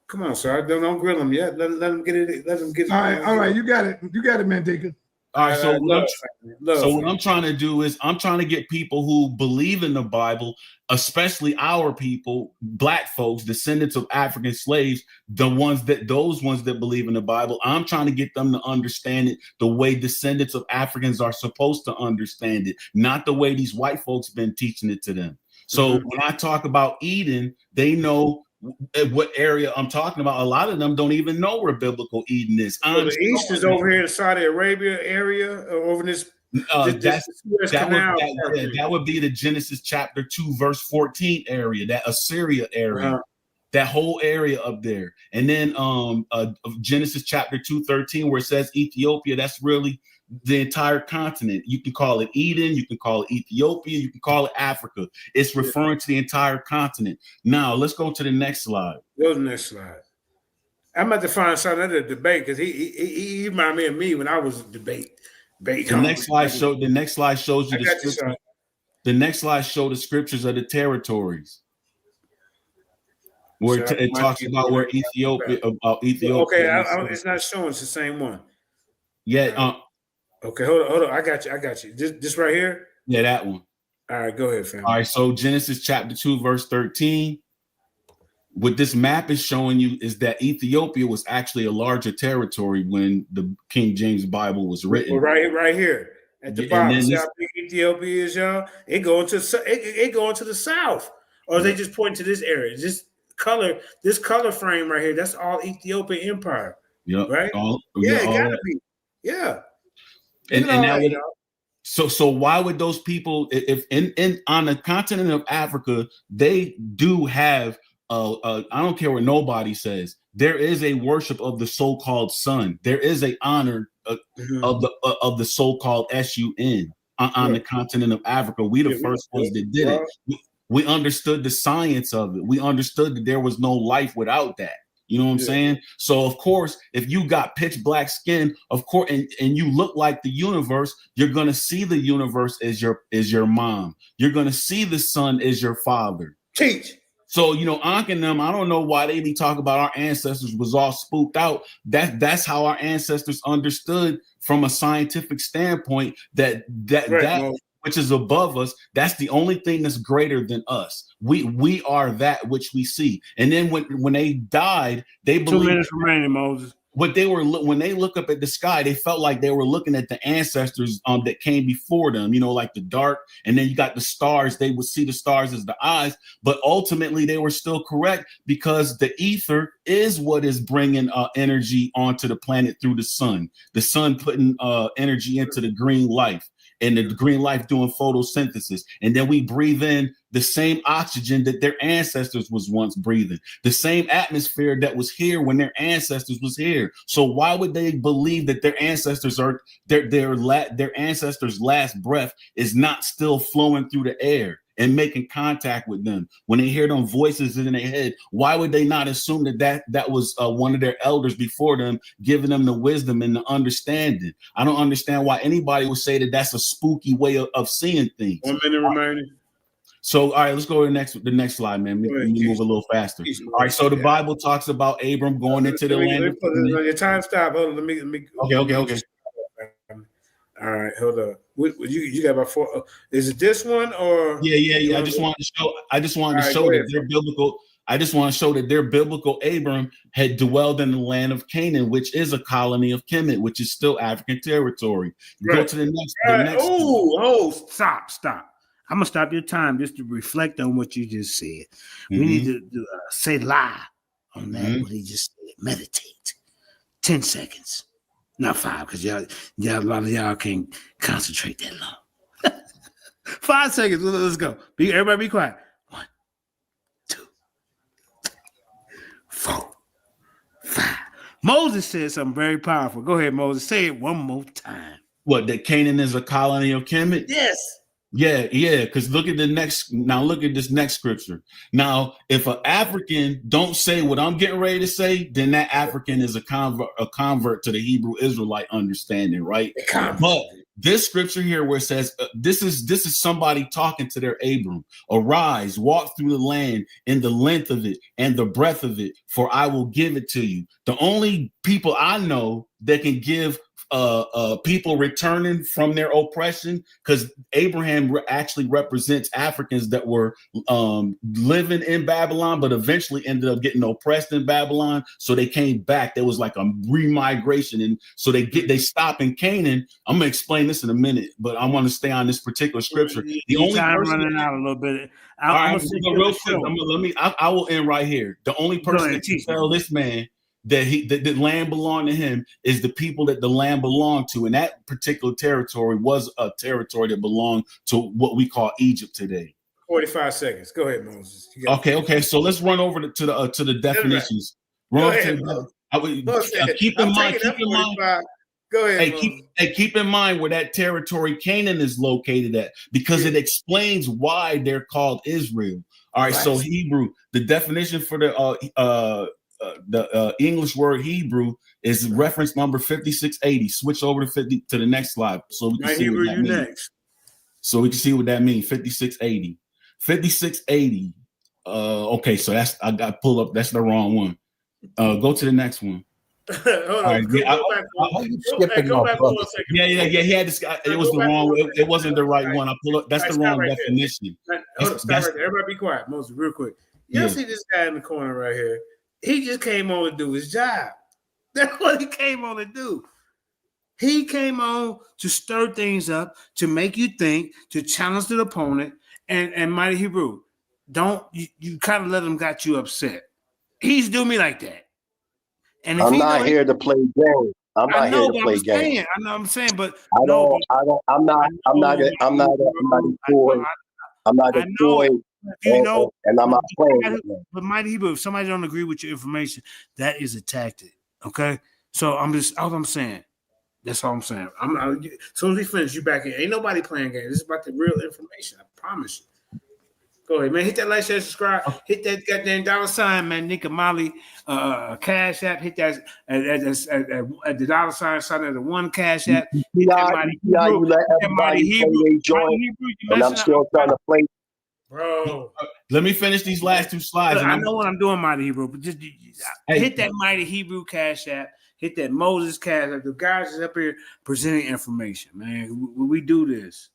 Come on, sir. Don't grill them yet. Let them get it. Let them get it. All right. You got it, man, Deacon. All right, so what I'm trying to do is I'm trying to get people who believe in the Bible, especially our people, black folks, descendants of African slaves, those ones that believe in the Bible. I'm trying to get them to understand it the way descendants of Africans are supposed to understand it, not the way these white folks been teaching it to them. So when I talk about Eden, they know what area I'm talking about. A lot of them don't even know where biblical Eden is. So the east is over here in Saudi Arabia area, over this that would be the Genesis chapter 2 verse 14 area, that Assyria area, that whole area up there. And then Genesis chapter 2:13, where it says Ethiopia, that's really the entire continent. You can call it Eden, you can call it Ethiopia, you can call it Africa. It's referring to the entire continent. Now let's go to the next slide. Go to the next slide. I'm about to find something to debate, because he reminded me of me when I was debate. The next slide shows you the scriptures. The next slide shows the scriptures of the territories, where it talks about where Ethiopia. Okay, it's not showing. It's the same one. Yeah. Okay, hold on. I got you. This right here? Yeah, that one. All right, go ahead, fam. All right, so Genesis chapter 2, verse 13. What this map is showing you is that Ethiopia was actually a larger territory when the King James Bible was written. Well, right here at the bottom. See how big Ethiopia is, y'all? It going to the south. Or they just point to this area. This color frame right here, that's all Ethiopian Empire. Yeah. Right? It gotta be. Yeah. And that would, so why would those people, if on the continent of Africa, they do have I don't care what nobody says, there is a worship of the so-called sun. There is a honor of the so-called SUN on the continent of Africa. We the first ones that did it. We understood the science of it. We understood that there was no life without that. You know what I'm saying? So of course, if you got pitch black skin, of course, and you look like the universe, you're gonna see the universe as your mom. You're gonna see the sun as your father. Teach. So, you know, Ankh and them, I don't know why they be talking about our ancestors was all spooked out. That's how our ancestors understood from a scientific standpoint that which is above us, that's the only thing that's greater than us. We are that which we see. And then when they died, they believed 2 minutes remaining, Moses. What they were when they look up at the sky, they felt like they were looking at the ancestors that came before them, you know, like the dark, and then you got the stars. They would see the stars as the eyes, but ultimately they were still correct because the ether is what is bringing energy onto the planet through the sun putting energy into the green life. And the green life doing photosynthesis. And then we breathe in the same oxygen that their ancestors was once breathing, the same atmosphere that was here when their ancestors was here. So why would they believe that their ancestors their ancestors' last breath is not still flowing through the air and making contact with them? When they hear them voices in their head, why would they not assume that was one of their elders before them, giving them the wisdom and the understanding? I don't understand why anybody would say that that's a spooky way of seeing things. 1 minute remaining. So, all right, let's go to the next slide, man. Let me move a little faster. All right, so the Bible talks about Abram going into the land. Your time stop. Hold on, let me. Okay. All right, hold up. You got about 4. Is it this one or? Yeah. I just wanted to show that they're biblical. I just want to show that their biblical Abram had dwelled in the land of Canaan, which is a colony of Kemet, which is still African territory. Right. Go to the next. Stop. I'm gonna stop your time just to reflect on what you just said. Mm-hmm. We need to say lie on that. What he just said. Meditate. 10 seconds, not 5, because y'all a lot of y'all can't concentrate that long. 5 seconds. Let's go. Everybody be quiet. 1, 2, 3, 4, 5. Moses said something very powerful. Go ahead, Moses. Say it one more time. What, that Canaan is a colony of Kemet? Yes. Yeah, because look at this next scripture. Now, if an African don't say what I'm getting ready to say, then that African is a convert to the Hebrew Israelite understanding, right? But this scripture here where it says this is somebody talking to their Abram. Arise, walk through the land in the length of it and the breadth of it, for I will give it to you. The only people I know that can give people returning from their oppression, because Abraham actually represents Africans that were living in Babylon, but eventually ended up getting oppressed in Babylon. So they came back. There was like a remigration, and so they stopped in Canaan. I'm gonna explain this in a minute, but I want to stay on this particular scripture. The only person running out a little bit. I will end right here. The only person that can tell this man that the land belonged to him is the people that the land belonged to, and that particular territory was a territory that belonged to what we call Egypt today. 45 seconds. Go ahead, Moses. Okay. So let's run over to the definitions. Keep in mind. Go ahead. Keep in mind where that territory Canaan is located at, because it explains why they're called Israel. All right. So Hebrew, the definition for the English word Hebrew is reference number 5680. Switch over to the next slide so we can see what that means. So we can see what that means. 5680. 5680. Okay, so I got pull up. That's the wrong one. Go to the next one. Hold on. Go back 1 second. Yeah. He had this guy. It was the wrong. It wasn't the right one. I pull up. That's the wrong definition. Everybody be quiet, Moses, real quick. Y'all see this guy in the corner right here? He just came on to do his job. That's what he came on to do. He came on to stir things up, to make you think, to challenge the opponent. And Mighty Hebrew, you kind of let him got you upset. He's doing me like that. And if I'm not here to play games. I'm not here to play games. I know I'm saying, but I'm not a toy. And I'm not playing. But Mighty Hebrew, if somebody don't agree with your information, that is a tactic. Okay, so all I'm saying. That's all I'm saying. As soon as we finish, you back in. Ain't nobody playing games. This is about the real information. I promise you. Go ahead, man. Hit that like, share, subscribe. Hit that goddamn $, man. Nick Amali, Cash App. Hit that at the $sign of the one Cash App. Hit that Mighty Hebrew. You let everybody play their joint, and I'm still trying to play. Bro, let me finish these last 2 slides. I know what I'm doing, Mighty Hebrew, but just hit that Mighty Hebrew Cash App. Hit that Moses Cash App. The guys is up here presenting information, man. We do this.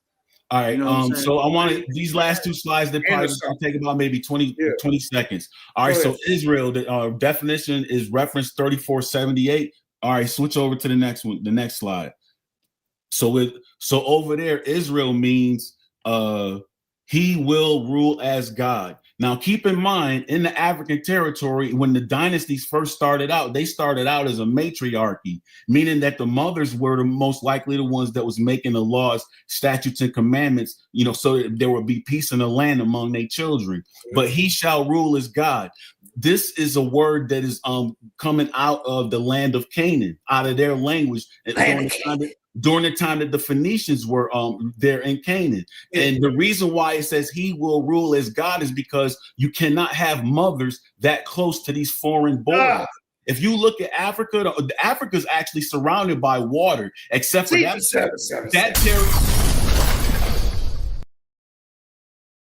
All right. So I wanted these last 2 slides. They probably going to take about maybe 20 seconds. All right. So Israel, the definition is reference 3478. All right. Switch over to the next one. The next slide. So over there, Israel means he will rule as God. Now, keep in mind, in the African territory, when the dynasties first started out, they started out as a matriarchy, meaning that the mothers were the most likely the ones that was making the laws, statutes, and commandments, so that there would be peace in the land among their children. But he shall rule as God. This is a word that is coming out of the land of Canaan, out of their language. During the time that the Phoenicians were there in Canaan. And the reason why it says he will rule as God is because you cannot have mothers that close to these foreign borders. If you look at Africa, Africa is actually surrounded by water, except for that territory.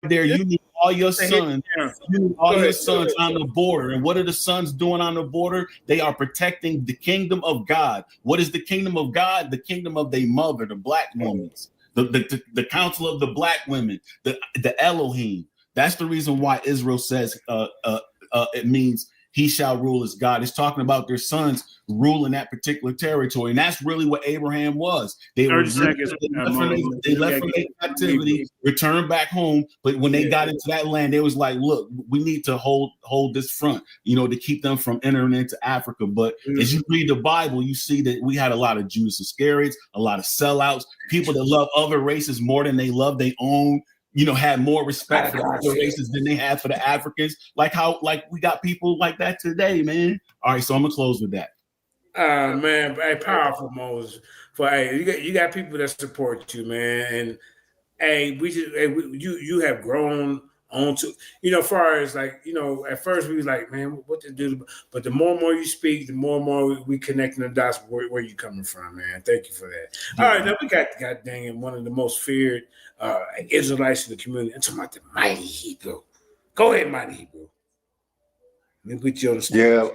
There, you need all your sons. You need all your sons on the border. And what are the sons doing on the border? They are protecting the kingdom of God. What is the kingdom of God? The kingdom of their mother, the black woman, the council of the black women, the Elohim. That's the reason why Israel says it means he shall rule as God. It's talking about their sons ruling that particular territory. And that's really what Abraham was. They were they left from their captivity, returned back home. But when they got into that land, they was like, look, we need to hold this front, to keep them from entering into Africa. But as you read the Bible, you see that we had a lot of Judas Iscariots, a lot of sellouts, people that love other races more than they love their own. Had more respect for the other races than they had for the Africans. Like we got people like that today, man. All right, so I'm gonna close with that. Man, powerful Moses. You got people that support you, man. And you have grown onto, as far as at first we was like, man, what to do? But the more and more you speak, the more and more we connecting the dots where you coming from, man. Thank you for that. All right, now we got goddamn one of the most feared Israelites in the community. I'm talking about the Mighty Hebrew. Go ahead, Mighty Hebrew. Let me put you on the stage.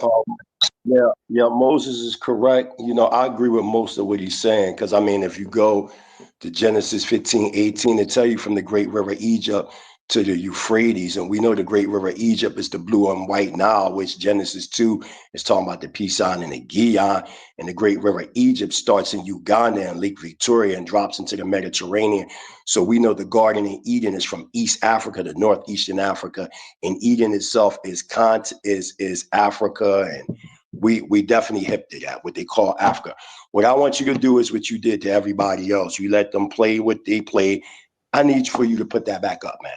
Yeah, Moses is correct. I agree with most of what he's saying, because if you go to Genesis 15:18, it tell you from the great river Egypt to the Euphrates, and we know the great river Egypt is the blue and white Nile, which Genesis 2 is talking about the Pison and the Gihon, and the great river Egypt starts in Uganda and Lake Victoria and drops into the Mediterranean. So we know the Garden of Eden is from East Africa to Northeastern Africa, and Eden itself is Africa, and we definitely hip to that, what they call Africa. What I want you to do is what you did to everybody else. You let them play what they played. I need for you to put that back up, man,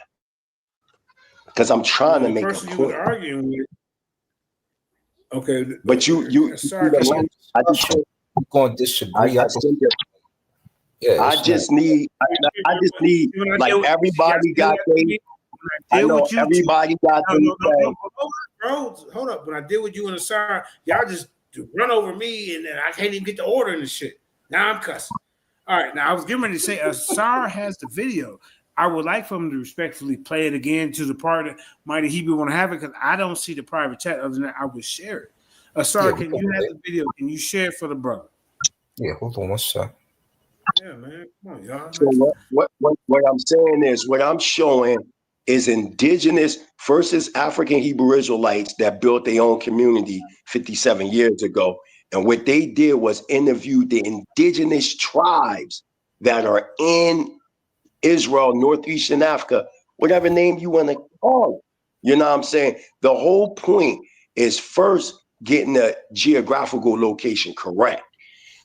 because I'm trying to make a point. You were arguing with. Okay, but sorry, I just need like everybody got their. I know everybody got their. Bro, hold up. When I deal with you and Asar, y'all just run over me, and I can't even get the order in the shit. Now I'm cussing. All right, now I was getting ready to say Asar has the video. I would like for him to respectfully play it again to the part that Mighty Hebrew want to have it, because I don't see the private chat. Other than that, I would share it. Asar, can you have the video? Can you share it for the brother? Yeah, hold on one sec. Yeah, man. Come on, y'all. So what I'm saying is, what I'm showing is indigenous versus African Hebrew Israelites that built their own community 57 years ago. And what they did was interview the indigenous tribes that are in Israel, Northeastern Africa, whatever name you want to call it. You know what I'm saying? The whole point is first getting the geographical location correct.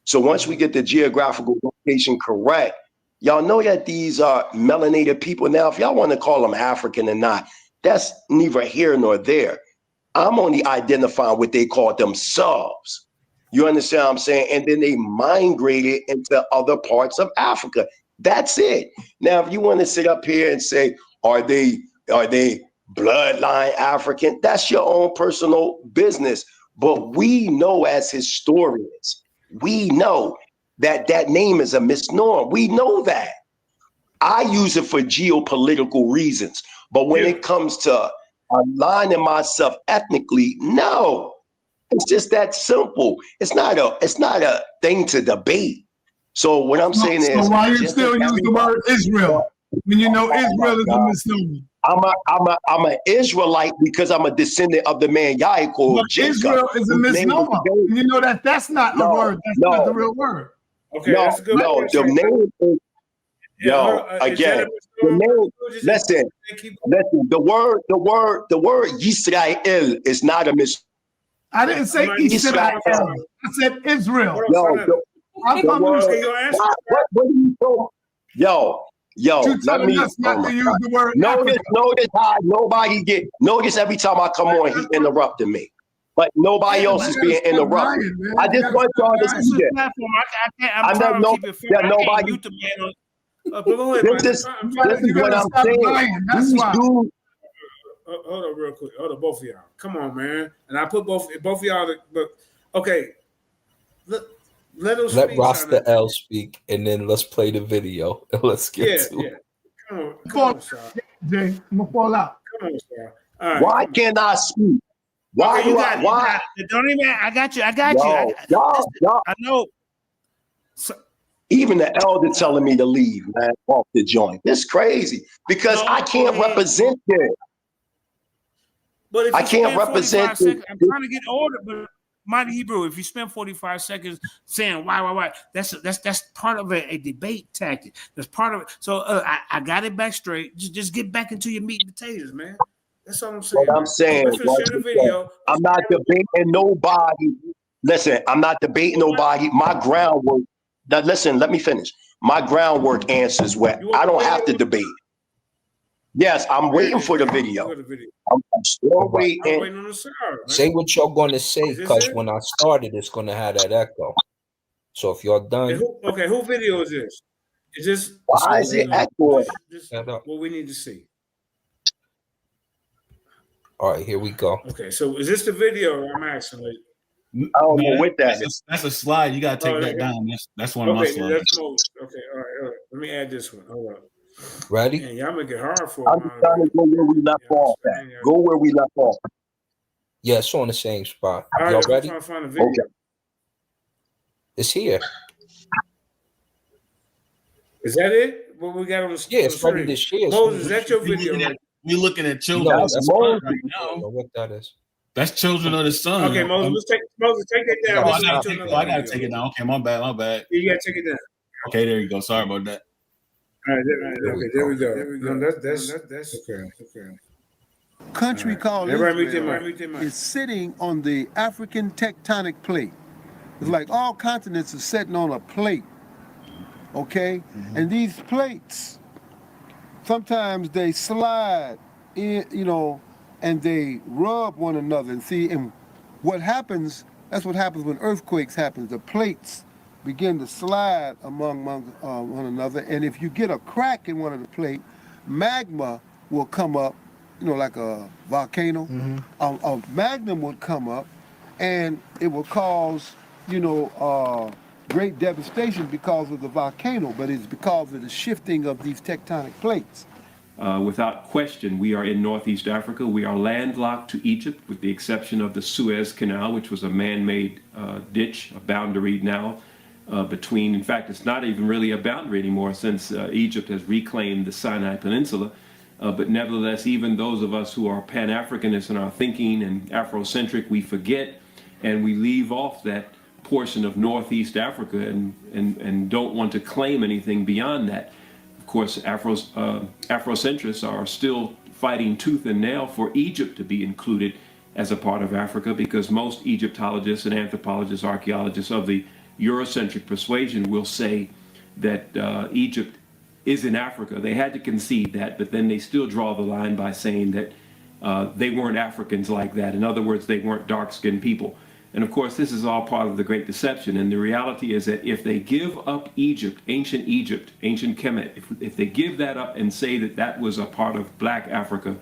So once we get the geographical location correct, y'all know that these are melanated people. Now, if y'all want to call them African or not, that's neither here nor there. I'm only identifying what they call themselves. You understand what I'm saying? And then they migrated into other parts of Africa. That's it. Now, if you want to sit up here and say, are they Are they bloodline African? That's your own personal business. But we know as historians, we know that that name is a misnomer. We know that. I use it for geopolitical reasons. But when it comes to aligning myself ethnically, no. It's just that simple. It's not a thing to debate. So what I'm saying is, so why you still use the word Israel when you know Israel is a misnomer? I'm an Israelite because I'm a descendant of the man Yaakov. Israel is a misnomer. You know that's not a word. That's not the real word. Okay, that's a good the name is, again, the name, listen, the word Yisrael is not a misnomer. I didn't say Israel. I said Israel. Let me not to use the word notice every time I come on, he interrupted me. But nobody else is being interrupted. I just want y'all to see that. I'm trying to keep it fair. Nobody. This is what I'm saying. That's why. Hold on real quick. Hold on, both of y'all. Come on, man. And I put both of y'all. Okay. Let Rasta L speak, and then let's play the video. Let's get to it. Come on, Sir. Jay, I'm gonna fall out. Come on, Sir. All right, why can't I speak? Why do I? Why? Don't even. I got you. I know. So, even the elder telling me to leave, man, off the joint. It's crazy because I can't represent it. But if I can't represent it. I'm trying to get order, but Mighty Hebrew, if you spend 45 seconds saying why, that's part of a debate tactic. That's part of it. So I got it back straight. Just get back into your meat and potatoes, man. That's all I'm saying. What I'm saying, I'm not debating nobody. Listen, I'm not debating nobody. My groundwork. Now, listen, let me finish. My groundwork answers what I don't have to debate. Yes, I'm waiting for the video. I'm still waiting. I'm waiting on the side, say what you're going to say, because when I started, it's going to have that echo. So if you're done. Who video is this? Is this? Why is it echoing? What we need to see. All right, here we go. Okay, so is this the video I'm asking? I don't know what that is. That's a slide. You got to take that down. That's one of my slides. Okay, all right. Let me add this one. Hold up. Ready? Man, y'all make it hard for I'm trying to go where we left off at. Go where we left off. Yeah, it's on the same spot. All y'all right, ready? I'm trying to find a video. Okay. It's here. Is that it? What we got on the screen? Yeah, it's ready to share. Moses, is that your video? We're looking at children. No, that's Moses. right now. I don't know what that is. That's Children of the Sun. Okay, Moses, take that down. I gotta take it down. Okay, my bad. You gotta take it down. Okay, there you go. Sorry about that. All right, there we go. No, that's okay. Country called Israel is sitting on the African tectonic plate. It's like all continents are sitting on a plate, okay? Mm-hmm. And these plates, sometimes they slide in, and they rub one another. And what happens, that's what happens when earthquakes happen. The plates begin to slide among one another. And if you get a crack in one of the plates, magma will come up, like a volcano. Mm-hmm. A magnum would come up, and it will cause, great devastation because of the volcano, but it's because of the shifting of these tectonic plates. Without question, we are in Northeast Africa. We are landlocked to Egypt, with the exception of the Suez Canal, which was a man-made ditch, a boundary now between, in fact, it's not even really a boundary anymore since Egypt has reclaimed the Sinai Peninsula. But nevertheless, even those of us who are Pan-Africanists in our thinking and Afrocentric, we forget and we leave off that portion of Northeast Africa and don't want to claim anything beyond that. Of course, Afrocentrists are still fighting tooth and nail for Egypt to be included as a part of Africa, because most Egyptologists and anthropologists, archaeologists of the Eurocentric persuasion will say that Egypt is in Africa. They had to concede that, but then they still draw the line by saying that they weren't Africans like that. In other words, they weren't dark-skinned people. And of course, this is all part of the Great Deception. And the reality is that if they give up Egypt, ancient Kemet, if they give that up and say that that was a part of Black Africa,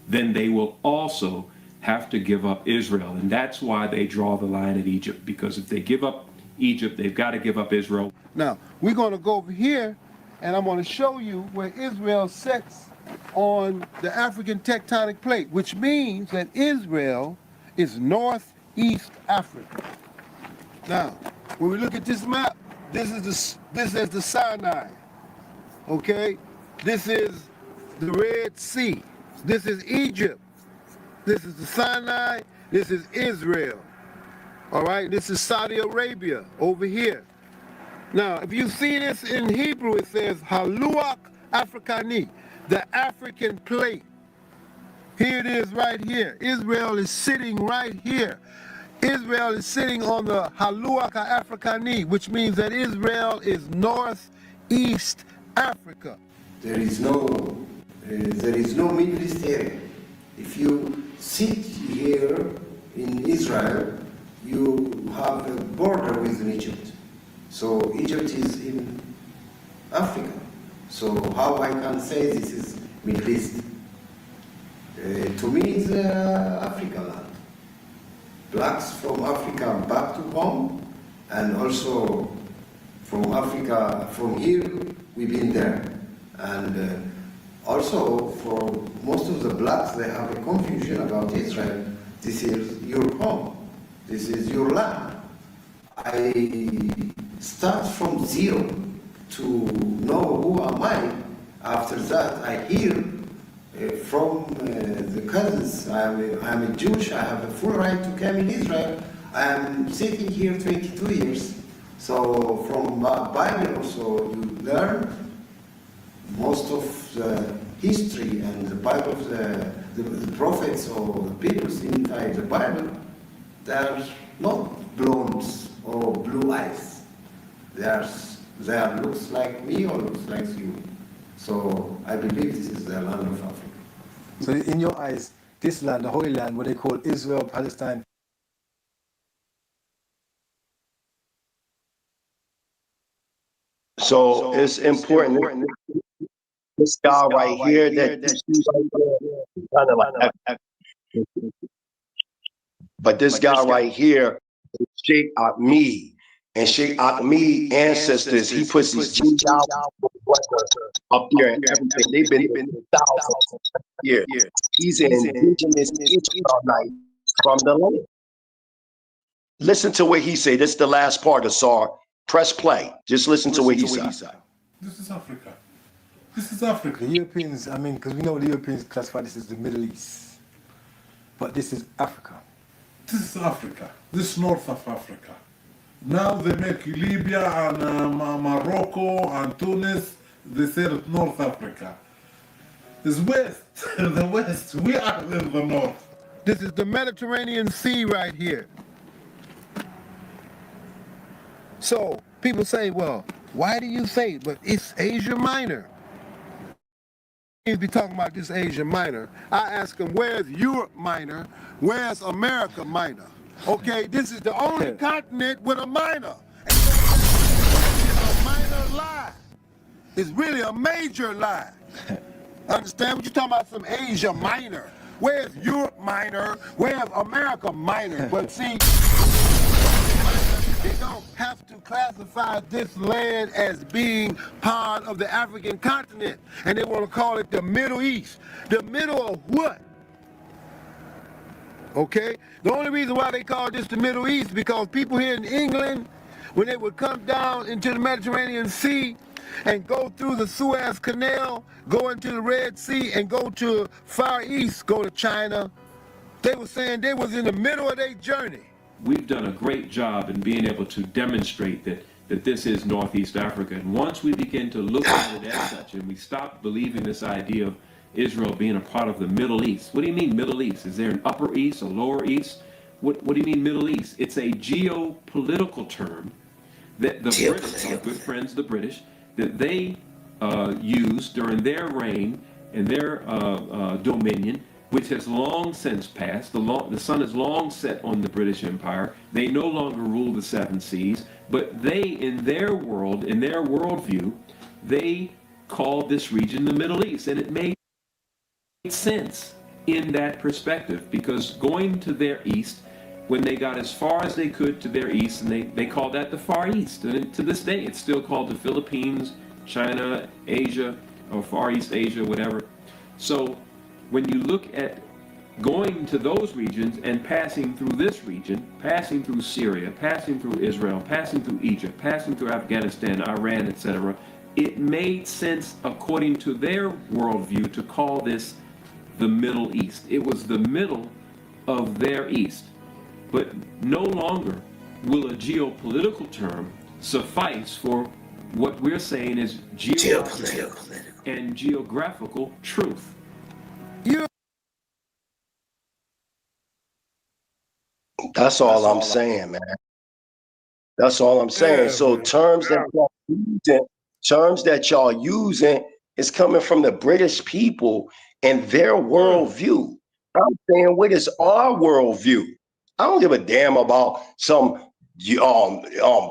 then they will also have to give up Israel. And that's why they draw the line at Egypt, because if they give up Egypt, they've got to give up Israel. Now, we're going to go over here, and I'm going to show you where Israel sits on the African tectonic plate, which means that Israel is northeast Africa. Now, when we look at this map, this is the Sinai, okay? This is the Red Sea. This is Egypt. This is the Sinai. This is Israel. All right, this is Saudi Arabia over here. Now, if you see this in Hebrew, it says Haluach Africani, the African plate. Here it is right here. Israel is sitting right here. Israel is sitting on the Haluach Africani, which means that Israel is northeast Africa. There is no Middle East area. If you sit here in Israel, you have a border with Egypt. So Egypt is in Africa. So how I can say this is Middle East? To me, it's Africa land. Blacks from Africa back to home, and also from Africa, from here, we've been there. And also, for most of the blacks, they have a confusion about Israel. This is your home. This is your land. I start from zero to know who am I. After that, I hear from the cousins, I'm a Jewish, I have a full right to come in Israel. I am sitting here 22 years. So from Bible also, you learn most of the history and the Bible, the prophets or the people inside the Bible, they are not blondes or blue eyes. They are looks like me or looks like you. So I believe this is the land of Africa. So in your eyes, this land, the Holy Land, what they call Israel, Palestine. So it's important. This guy right here, that kind of like, but this guy right here, Sheikh Ahmed, and Sheikh Ahmed ancestors, he puts these Jews up there and everything. They've been thousands of years. He's an indigenous Israelite from the land. Listen to what he said. This is the last part of Sar. Press play. Just listen to what he said. This is Africa. This is Africa. The Europeans, I mean, because we know the Europeans classify this as the Middle East. But this is Africa. This is Africa. This is north of Africa. Now they make Libya and Morocco and Tunis, they say that North Africa. It's west, the west. We are in the north. This is the Mediterranean Sea right here. So people say, well, why do you say, but it's Asia Minor? He'd be talking about this Asia Minor. I ask him, where's Europe Minor? Where's America Minor? Okay, this is the only continent with a minor. It's a minor lie. It's really a major lie. Understand what you're talking about? Some Asia Minor. Where's Europe Minor? Where's America Minor? But see, they don't have to classify this land as being part of the African continent. And they want to call it the Middle East. The middle of what? Okay? The only reason why they call this the Middle East because people here in England, when they would come down into the Mediterranean Sea and go through the Suez Canal, go into the Red Sea and go to Far East, go to China, they were saying they was in the middle of their journey. We've done a great job in being able to demonstrate that this is Northeast Africa. And once we begin to look at it as such and we stop believing this idea of Israel being a part of the Middle East. What do you mean Middle East? Is there an Upper East, a Lower East? What do you mean Middle East? It's a geopolitical term that the British, our good friends the British, that they used during their reign and their dominion, which has long since passed. The sun is long set on the British Empire. They no longer rule the seven seas, but they, in their world, in their worldview, they called this region the Middle East, and it made sense in that perspective, because going to their east, when they got as far as they could to their east, and they called that the Far East, and to this day it's still called the Philippines, China, Asia, or Far East Asia, whatever. So when you look at going to those regions and passing through this region, passing through Syria, passing through Israel, passing through Egypt, passing through Afghanistan, Iran, etc., it made sense according to their worldview to call this the Middle East. It was the middle of their East. But no longer will a geopolitical term suffice for what we're saying is geopolitical and geographical truth. That's all I'm saying, man. That's all I'm saying. So terms that y'all using is coming from the British people and their worldview. I'm saying, what is our worldview? I don't give a damn about some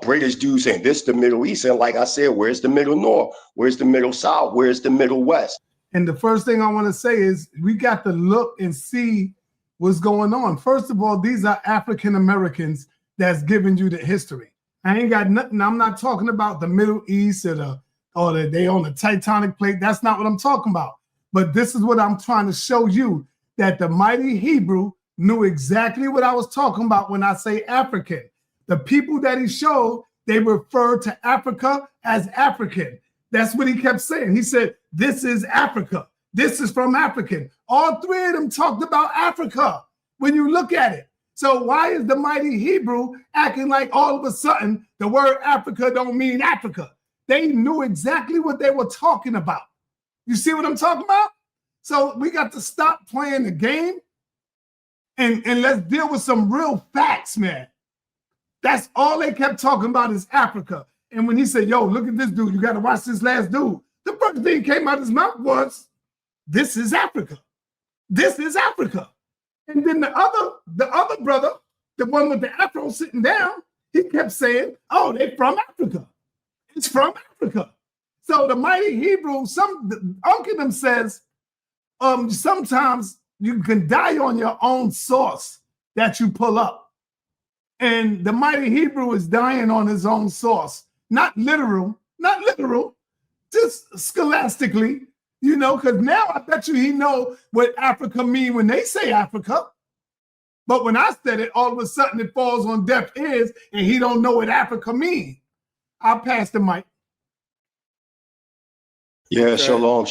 British dude saying this the Middle East. And like I said, where's the Middle North? Where's the Middle South? Where's the Middle West? And the first thing I want to say is we got to look and see what's going on. First of all, these are African Americans that's giving you the history. I ain't got nothing. I'm not talking about the Middle East or they on the tectonic plate. That's not what I'm talking about. But this is what I'm trying to show you, that the mighty Hebrew knew exactly what I was talking about when I say African. The people that he showed, they referred to Africa as African. That's what he kept saying. He said, this is Africa. This is from African. All three of them talked about Africa when you look at it. So why is the mighty Hebrew acting like all of a sudden the word Africa don't mean Africa? They knew exactly what they were talking about. You see what I'm talking about? So we got to stop playing the game and let's deal with some real facts, man. That's all they kept talking about is Africa. And when he said, yo, look at this dude, you got to watch this last dude, the first thing came out of his mouth was, this is Africa. This is Africa. And then the other brother, the one with the afro sitting down, he kept saying, oh, they from Africa. It's from Africa. So the mighty Hebrew, Uncle them says, sometimes you can die on your own source that you pull up. And the mighty Hebrew is dying on his own source. Not literal, just scholastically, because now I bet you he know what Africa mean when they say Africa. But when I said it, all of a sudden it falls on deaf ears and he don't know what Africa mean. I'll pass the mic. Yeah, shalom.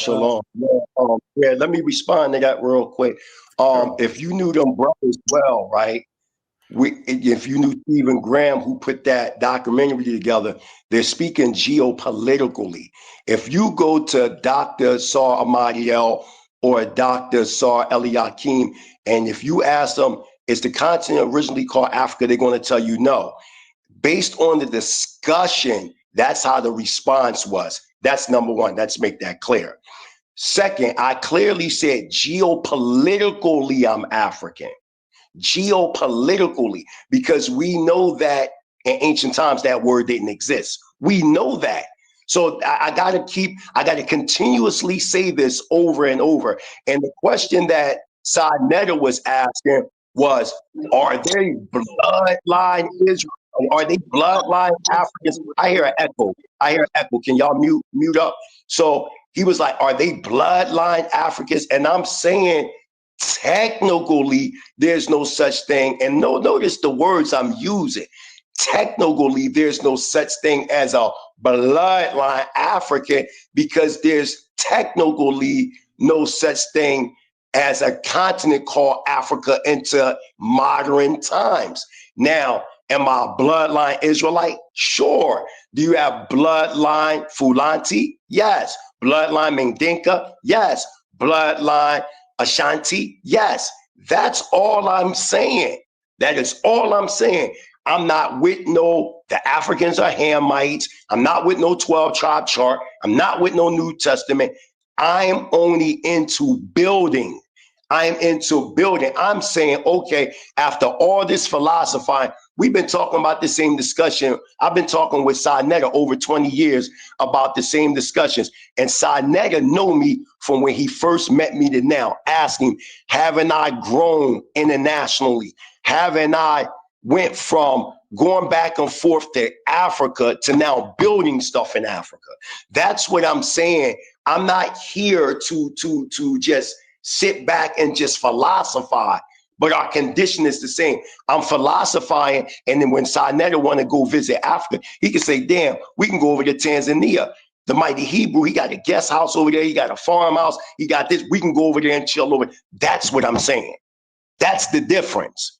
Yeah, let me respond to that real quick. If you knew them brothers well, right? If you knew Stephen Graham, who put that documentary together, they're speaking geopolitically. If you go to Dr. Sar Ahmadiel or Dr. Sar Eliakim, and if you ask them, is the continent originally called Africa? They're going to tell you no. Based on the discussion, that's how the response was. That's number one. Let's make that clear. Second, I clearly said geopolitically, I'm African. Geopolitically, because we know that in ancient times that word didn't exist. We know that. So I got to continuously say this over and over. And the question that sa.neter was asking was, are they bloodline Israel? Are they bloodline Africans? I hear an echo. Can y'all mute up? So he was like, are they bloodline Africans? And I'm saying, technically, there's no such thing. And notice the words I'm using. Technically, there's no such thing as a bloodline African, because there's technically no such thing as a continent called Africa into modern times. Now, am I a bloodline Israelite? Sure. Do you have bloodline Fulanti? Yes. Bloodline Mendinka? Yes. Bloodline Ashanti? Yes. That's all I'm saying. That is all I'm saying. I'm not with the Africans are Hamites. I'm not with no 12 tribe chart. I'm not with no New Testament. I am only into building. I am into building. I'm saying, okay, after all this philosophizing, we've been talking about the same discussion. I've been talking with sa.neter over 20 years about the same discussions. And sa.neter know me from when he first met me to now, asking, haven't I grown internationally? Haven't I went from going back and forth to Africa to now building stuff in Africa? That's what I'm saying. I'm not here to just sit back and just philosophize, but our condition is the same. I'm philosophizing, and then when sa.neter want to go visit Africa, he can say, damn, we can go over to Tanzania. The mighty Hebrew, he got a guest house over there, he got a farmhouse, he got this, we can go over there and chill over. That's what I'm saying. That's the difference.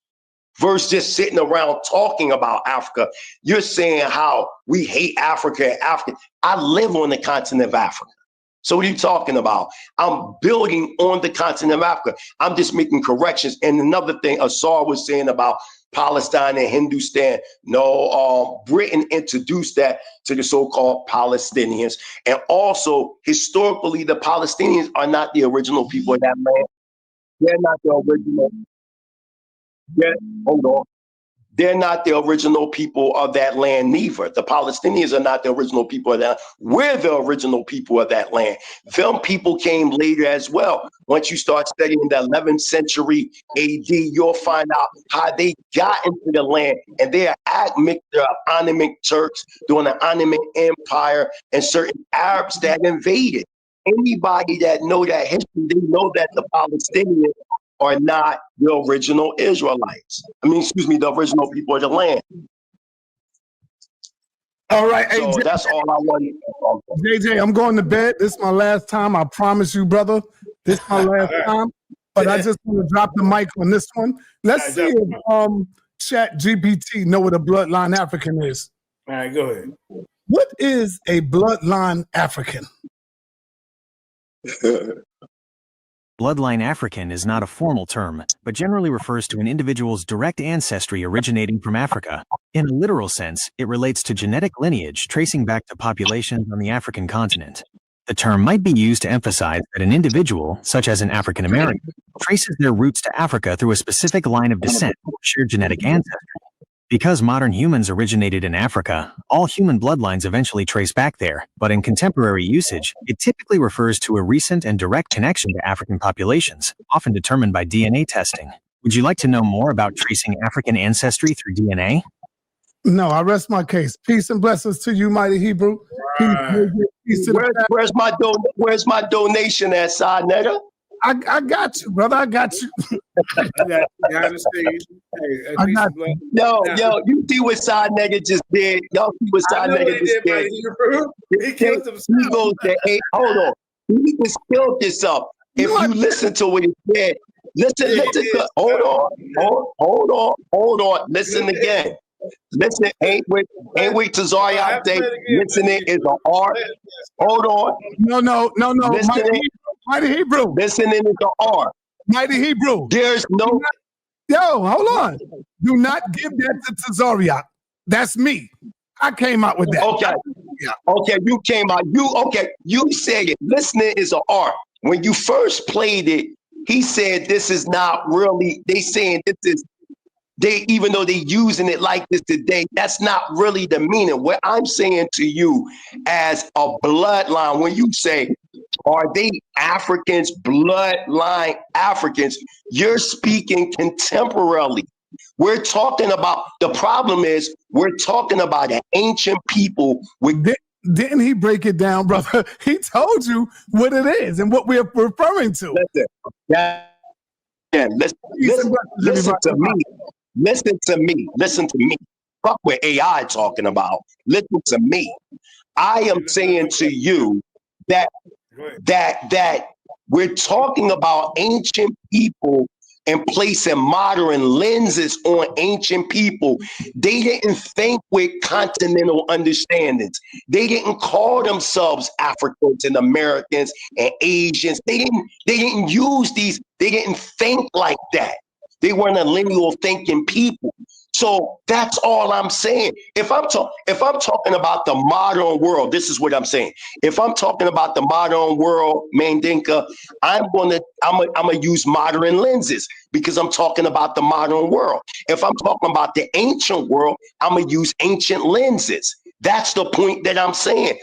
Versus just sitting around talking about Africa. You're saying how we hate Africa and Africa. I live on the continent of Africa. So what are you talking about? I'm building on the continent of Africa. I'm just making corrections. And another thing Asar was saying about Palestine and Hindustan. No, Britain introduced that to the so-called Palestinians. And also, historically, the Palestinians are not the original people of that land. They're not the original. Hold on. They're not the original people of that land neither. The Palestinians are not the original people of that. We're the original people of that land. Them people came later as well. Once you start studying the 11th century AD, you'll find out how they got into the land. And they are admixture of Ottoman Turks during the Ottoman Empire and certain Arabs that invaded. Anybody that know that history, they know that the Palestinians are not the original Israelites. The original people of the land. All right. So hey, that's all I wanted. JJ, I'm going to bed. This is my last time. I promise you, brother. This is my last time. But I just want to drop the mic on this one. Let's see if Chat GPT know what a bloodline African is. All right, go ahead. What is a bloodline African? Bloodline African is not a formal term, but generally refers to an individual's direct ancestry originating from Africa. In a literal sense, it relates to genetic lineage tracing back to populations on the African continent. The term might be used to emphasize that an individual, such as an African American, traces their roots to Africa through a specific line of descent or shared genetic ancestry. Because modern humans originated in Africa, all human bloodlines eventually trace back there, but in contemporary usage, it typically refers to a recent and direct connection to African populations, often determined by DNA testing. Would you like to know more about tracing African ancestry through DNA? No, I rest my case. Peace and blessings to you, mighty Hebrew. Peace Where's my donation at sa.neter? I got you, brother. I got you. Yo, you see what sa.neter just did? Y'all see what sa.neter just did? He killed himself. He goes to, hey, hold on. He just killed himself. If you listen to what he said, listen to, hold on. Listen again. Listen, ain't wait to Zariah day. Listening is an art. Hold on. No. Mighty Hebrew. Listening is an art. Mighty Hebrew. There's no. Yo, hold on. Do not give that to Zariah. That's me. I came out with that. Okay, you came out. You said it. Listening is an art. When you first played it, he said this is not really. They saying this is. Even though they using it like this today, that's not really the meaning. What I'm saying to you as a bloodline, when you say, are they Africans, bloodline Africans, you're speaking contemporarily. We're talking about, the problem is, we're talking about an ancient people with. Didn't he break it down, brother? He told you what it is and what we're referring to. Listen to me. Listen to me. Fuck what AI talking about. Listen to me. I am saying to you that we're talking about ancient people and placing modern lenses on ancient people. They didn't think with continental understandings. They didn't call themselves Africans and Americans and Asians. They didn't use these. They didn't think like that. They weren't a lineal thinking people. So that's all I'm saying. If I'm talking about the modern world, this is what I'm saying. If I'm talking about the modern world, Mandinka, I'm gonna use modern lenses because I'm talking about the modern world. If I'm talking about the ancient world, I'm gonna use ancient lenses. That's the point that I'm saying.